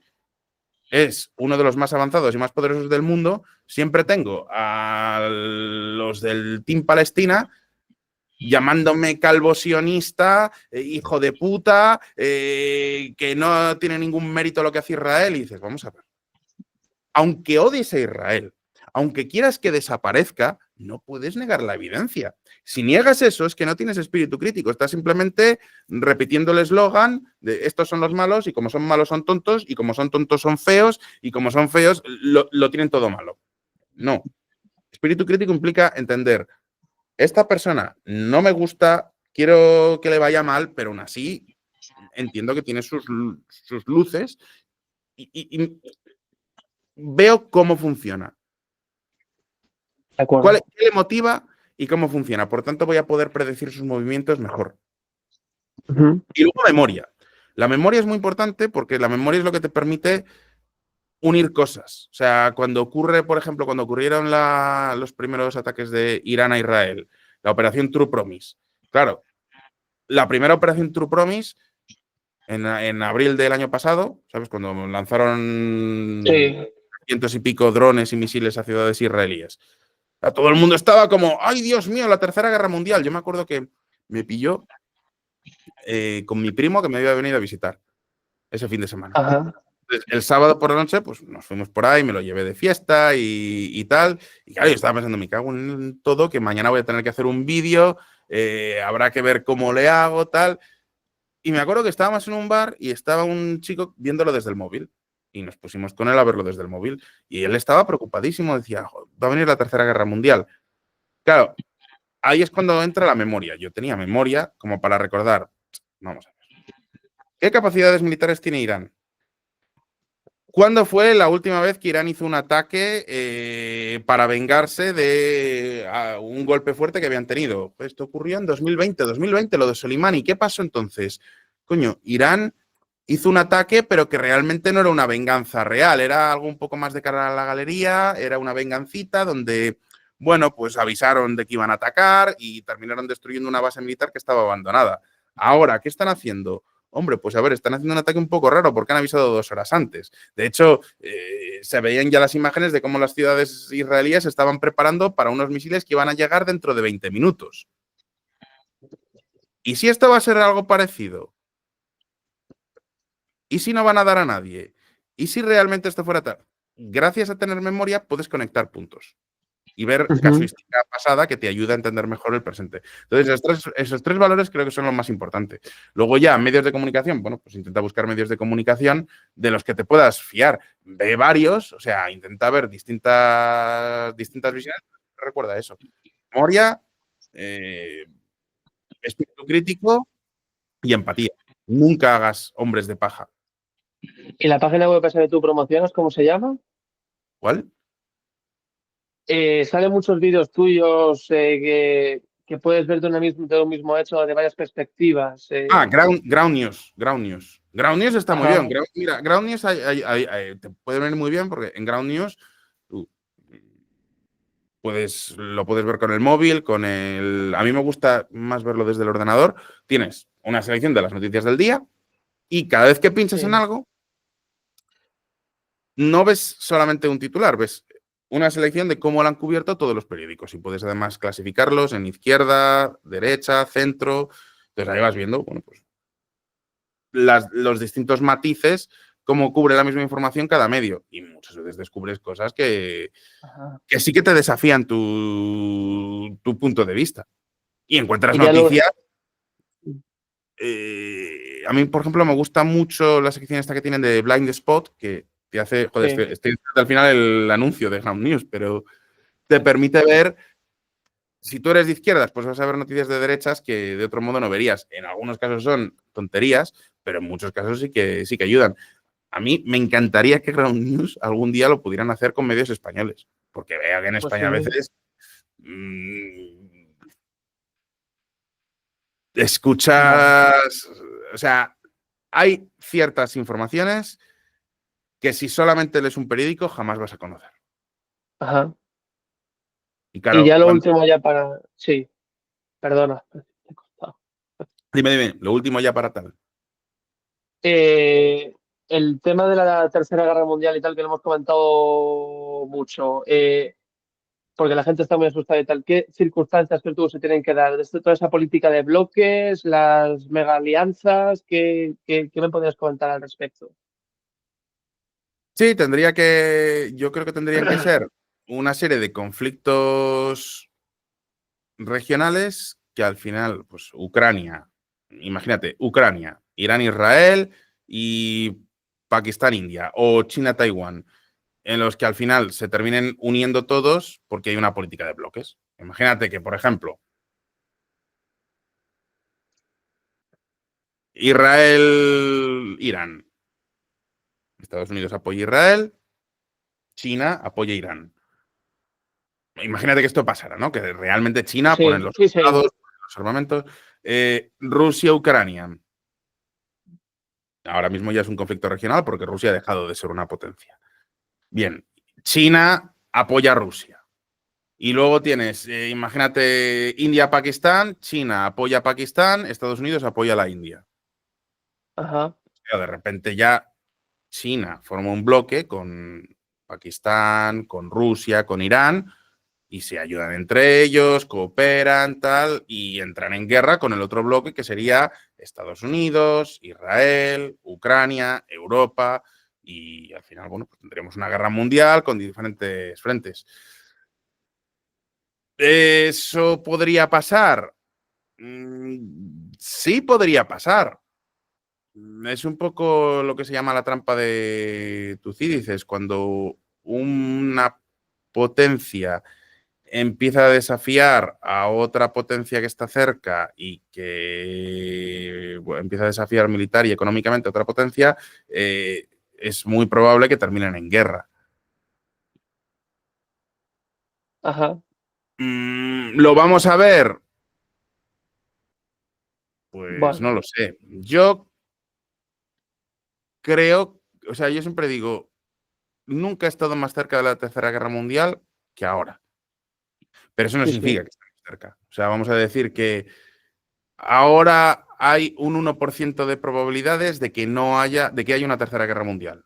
es uno de los más avanzados y más poderosos del mundo, siempre tengo a los del Team Palestina llamándome calvo sionista, hijo de puta, que no tiene ningún mérito lo que hace Israel. Y dices, vamos a ver. Aunque odies a Israel, aunque quieras que desaparezca, no puedes negar la evidencia. Si niegas eso, es que no tienes espíritu crítico. Estás simplemente repitiendo el eslogan de estos son los malos y como son malos son tontos y como son tontos son feos y como son feos lo tienen todo malo. No. Espíritu crítico implica entender, esta persona no me gusta, quiero que le vaya mal, pero aún así entiendo que tiene sus luces y veo cómo funciona. ¿Qué le motiva y cómo funciona? Por tanto, voy a poder predecir sus movimientos mejor. Y luego memoria. La memoria es muy importante porque la memoria es lo que te permite unir cosas. O sea, cuando ocurre, por ejemplo, cuando ocurrieron los primeros ataques de Irán a Israel, la operación True Promise. Claro, la primera operación True Promise en abril del año pasado, ¿sabes? Cuando lanzaron cientos y pico drones y misiles a ciudades israelíes. Todo el mundo estaba como, ¡ay, Dios mío, la Tercera Guerra Mundial! Yo me acuerdo que me pilló con mi primo que me había venido a visitar ese fin de semana. Ajá. Entonces, el sábado por la noche, pues nos fuimos por ahí, me lo llevé de fiesta y tal. Y claro, yo estaba pensando, me cago en todo, que mañana voy a tener que hacer un vídeo, habrá que ver cómo le hago, tal. Y me acuerdo que estábamos en un bar y estaba un chico viéndolo desde el móvil. Y nos pusimos con él a verlo desde el móvil. Y él estaba preocupadísimo, decía, va a venir la Tercera Guerra Mundial. Claro, ahí es cuando entra la memoria. Yo tenía memoria como para recordar. Vamos a ver. ¿Qué capacidades militares tiene Irán? ¿Cuándo fue la última vez que Irán hizo un ataque para vengarse de un golpe fuerte que habían tenido? Esto ocurrió en 2020, lo de Soleimani. ¿Qué pasó entonces? Coño, Irán hizo un ataque, pero que realmente no era una venganza real, era algo un poco más de cara a la galería, era una vengancita donde, bueno, pues avisaron de que iban a atacar y terminaron destruyendo una base militar que estaba abandonada. Ahora, ¿qué están haciendo? Hombre, pues a ver, están haciendo un ataque un poco raro porque han avisado 2 horas antes. De hecho, se veían ya las imágenes de cómo las ciudades israelíes se estaban preparando para unos misiles que iban a llegar dentro de 20 minutos. ¿Y si esto va a ser algo parecido? ¿Y si no van a dar a nadie? ¿Y si realmente esto fuera tal? Gracias a tener memoria puedes conectar puntos y ver casuística pasada que te ayuda a entender mejor el presente. Entonces, esos tres valores creo que son lo más importante. Luego ya, medios de comunicación, bueno, pues intenta buscar medios de comunicación de los que te puedas fiar. Ve varios, o sea, intenta ver distintas visiones. Recuerda eso. Memoria, espíritu crítico y empatía. Nunca hagas hombres de paja. ¿Y la página web esa de tu promocionas, cómo se llama? ¿Cuál? Salen muchos vídeos tuyos que puedes ver de un mismo hecho de varias perspectivas. Ground News. Ground News está muy bien. Mira, Ground News te puede venir muy bien porque en Ground News tú lo puedes ver con el móvil, A mí me gusta más verlo desde el ordenador. Tienes una selección de las noticias del día y cada vez que pinchas en algo, no ves solamente un titular, ves una selección de cómo lo han cubierto todos los periódicos y puedes además clasificarlos en izquierda, derecha, centro. Entonces ahí vas viendo, bueno, pues los distintos matices, cómo cubre la misma información cada medio. Y muchas veces descubres cosas que sí que te desafían tu punto de vista. Y encuentras noticias a mí, por ejemplo, me gusta mucho la sección esta que tienen de Blind Spot, que te hace, joder, Sí, estoy al final el anuncio de Ground News, pero te permite ver, si tú eres de izquierdas, pues vas a ver noticias de derechas que de otro modo no verías. En algunos casos son tonterías, pero en muchos casos sí que ayudan. A mí me encantaría que Ground News algún día lo pudieran hacer con medios españoles, porque vea que en pues España sí. a veces mmm, Vale. escuchas, o sea, hay ciertas informaciones que si solamente lees un periódico jamás vas a conocer. Ajá. Y Y claro, ya lo cuando... último ya para... Sí, perdona. Te he cortado. Dime, lo último ya para tal. Eh, el tema de la Tercera Guerra Mundial y tal, que lo hemos comentado mucho, porque la gente está muy asustada y tal, ¿qué circunstancias crees tú se tienen que dar? Desde toda esa política de bloques, las mega alianzas, ¿qué me podrías comentar al respecto? Sí, yo creo que tendrían que ser una serie de conflictos regionales que al final, pues Ucrania, imagínate, Ucrania, Irán-Israel y Pakistán-India o China-Taiwán, en los que al final se terminen uniendo todos porque hay una política de bloques. Imagínate que, por ejemplo, Israel-Irán, Estados Unidos apoya a Israel, China apoya a Irán. Imagínate que esto pasara, ¿no? Que realmente China pone Sí, los sí, sí. soldados, pone los armamentos. Rusia-Ucrania. Ahora mismo ya es un conflicto regional porque Rusia ha dejado de ser una potencia. Bien, China apoya a Rusia. Y luego tienes, imagínate, India-Pakistán, China apoya a Pakistán, Estados Unidos apoya a la India. Ajá, Pero de repente ya China forma un bloque con Pakistán, con Rusia, con Irán, y se ayudan entre ellos, cooperan, tal, y entran en guerra con el otro bloque que sería Estados Unidos, Israel, Ucrania, Europa, y al final, bueno, pues tendremos una guerra mundial con diferentes frentes. ¿Eso podría pasar? Sí, podría pasar. Es un poco lo que se llama la trampa de Tucídides, cuando una potencia empieza a desafiar a otra potencia que está cerca y que bueno, empieza a desafiar militar y económicamente a otra potencia, es muy probable que terminen en guerra. ajá. ¿Lo vamos a ver? Pues no Bueno, lo sé. Yo creo, o sea, yo siempre digo, nunca he estado más cerca de la Tercera Guerra Mundial que ahora. Pero eso no sí, sí. significa que estemos cerca. O sea, vamos a decir que ahora hay un 1% de probabilidades de que no haya, de que haya una tercera guerra mundial.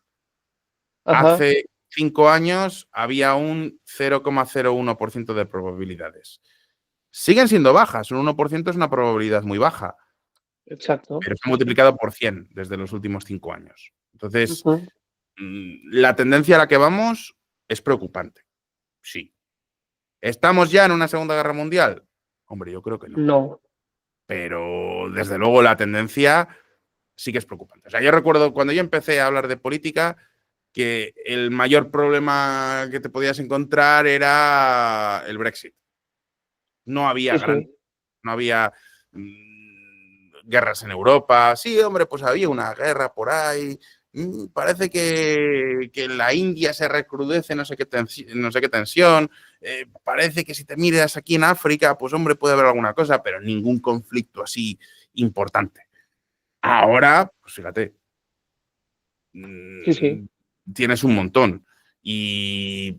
Ajá, Hace 5 años había un 0,01% de probabilidades. Siguen siendo bajas, un 1% es una probabilidad muy baja, exacto. pero se ha Sí, sí. multiplicado por 100 desde los últimos 5 años. Entonces, Ujú. la tendencia a la que vamos es preocupante. Sí. ¿Estamos ya en una segunda guerra mundial? Hombre, yo creo que no. No. Pero desde luego la tendencia sí que es preocupante. O sea, yo recuerdo cuando yo empecé a hablar de política que el mayor problema que te podías encontrar era el Brexit. No había Sí, gran, sí. no había guerras en Europa. Sí, hombre, pues había una guerra por ahí. Parece que en la India se recrudece no sé qué tensión. Parece que si te miras aquí en África, pues hombre, puede haber alguna cosa, pero ningún conflicto así importante. Ahora, pues fíjate, Sí, sí. mm, tienes un montón. Y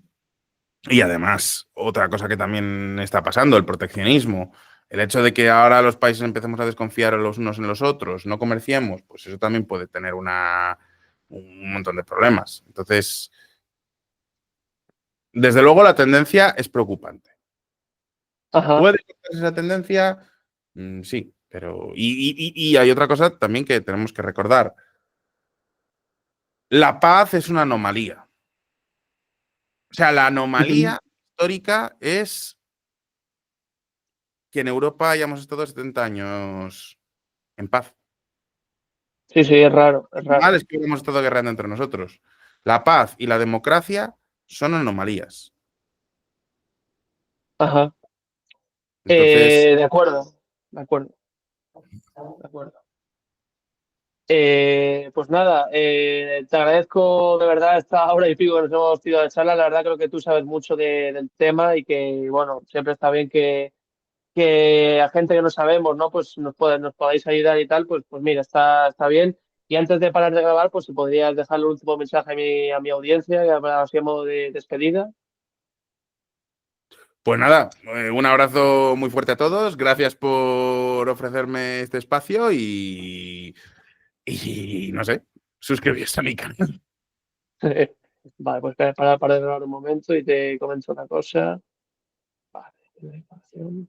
además, otra cosa que también está pasando, el proteccionismo. El hecho de que ahora los países empecemos a desconfiar los unos en los otros, no comerciemos, pues eso también puede tener un montón de problemas. Entonces, desde luego la tendencia es preocupante. Ajá. ¿Puede cortarse esa tendencia? Sí, pero... Y hay otra cosa también que tenemos que recordar. La paz es una anomalía. O sea, la Ujú. anomalía histórica es que en Europa hayamos estado 70 años en paz. Sí, sí, es raro, es raro. Mal es que hemos estado guerreando entre nosotros. La paz y la democracia son anomalías. Ajá. Entonces, De acuerdo, de acuerdo, de acuerdo. Pues nada, te agradezco de verdad esta hora y pico que nos hemos tirado de charla. La verdad creo que tú sabes mucho del tema y que, bueno, siempre está bien que a gente que no sabemos, ¿no? Pues nos podáis ayudar y tal, pues mira, está bien. Y antes de parar de grabar, pues si podrías dejarle un último mensaje a mi audiencia, y así a modo de despedida. pues nada, un abrazo muy fuerte a todos. Gracias por ofrecerme este espacio y no sé, suscribiros a mi canal. Vale, pues para de grabar un momento y te comento una cosa. Vale.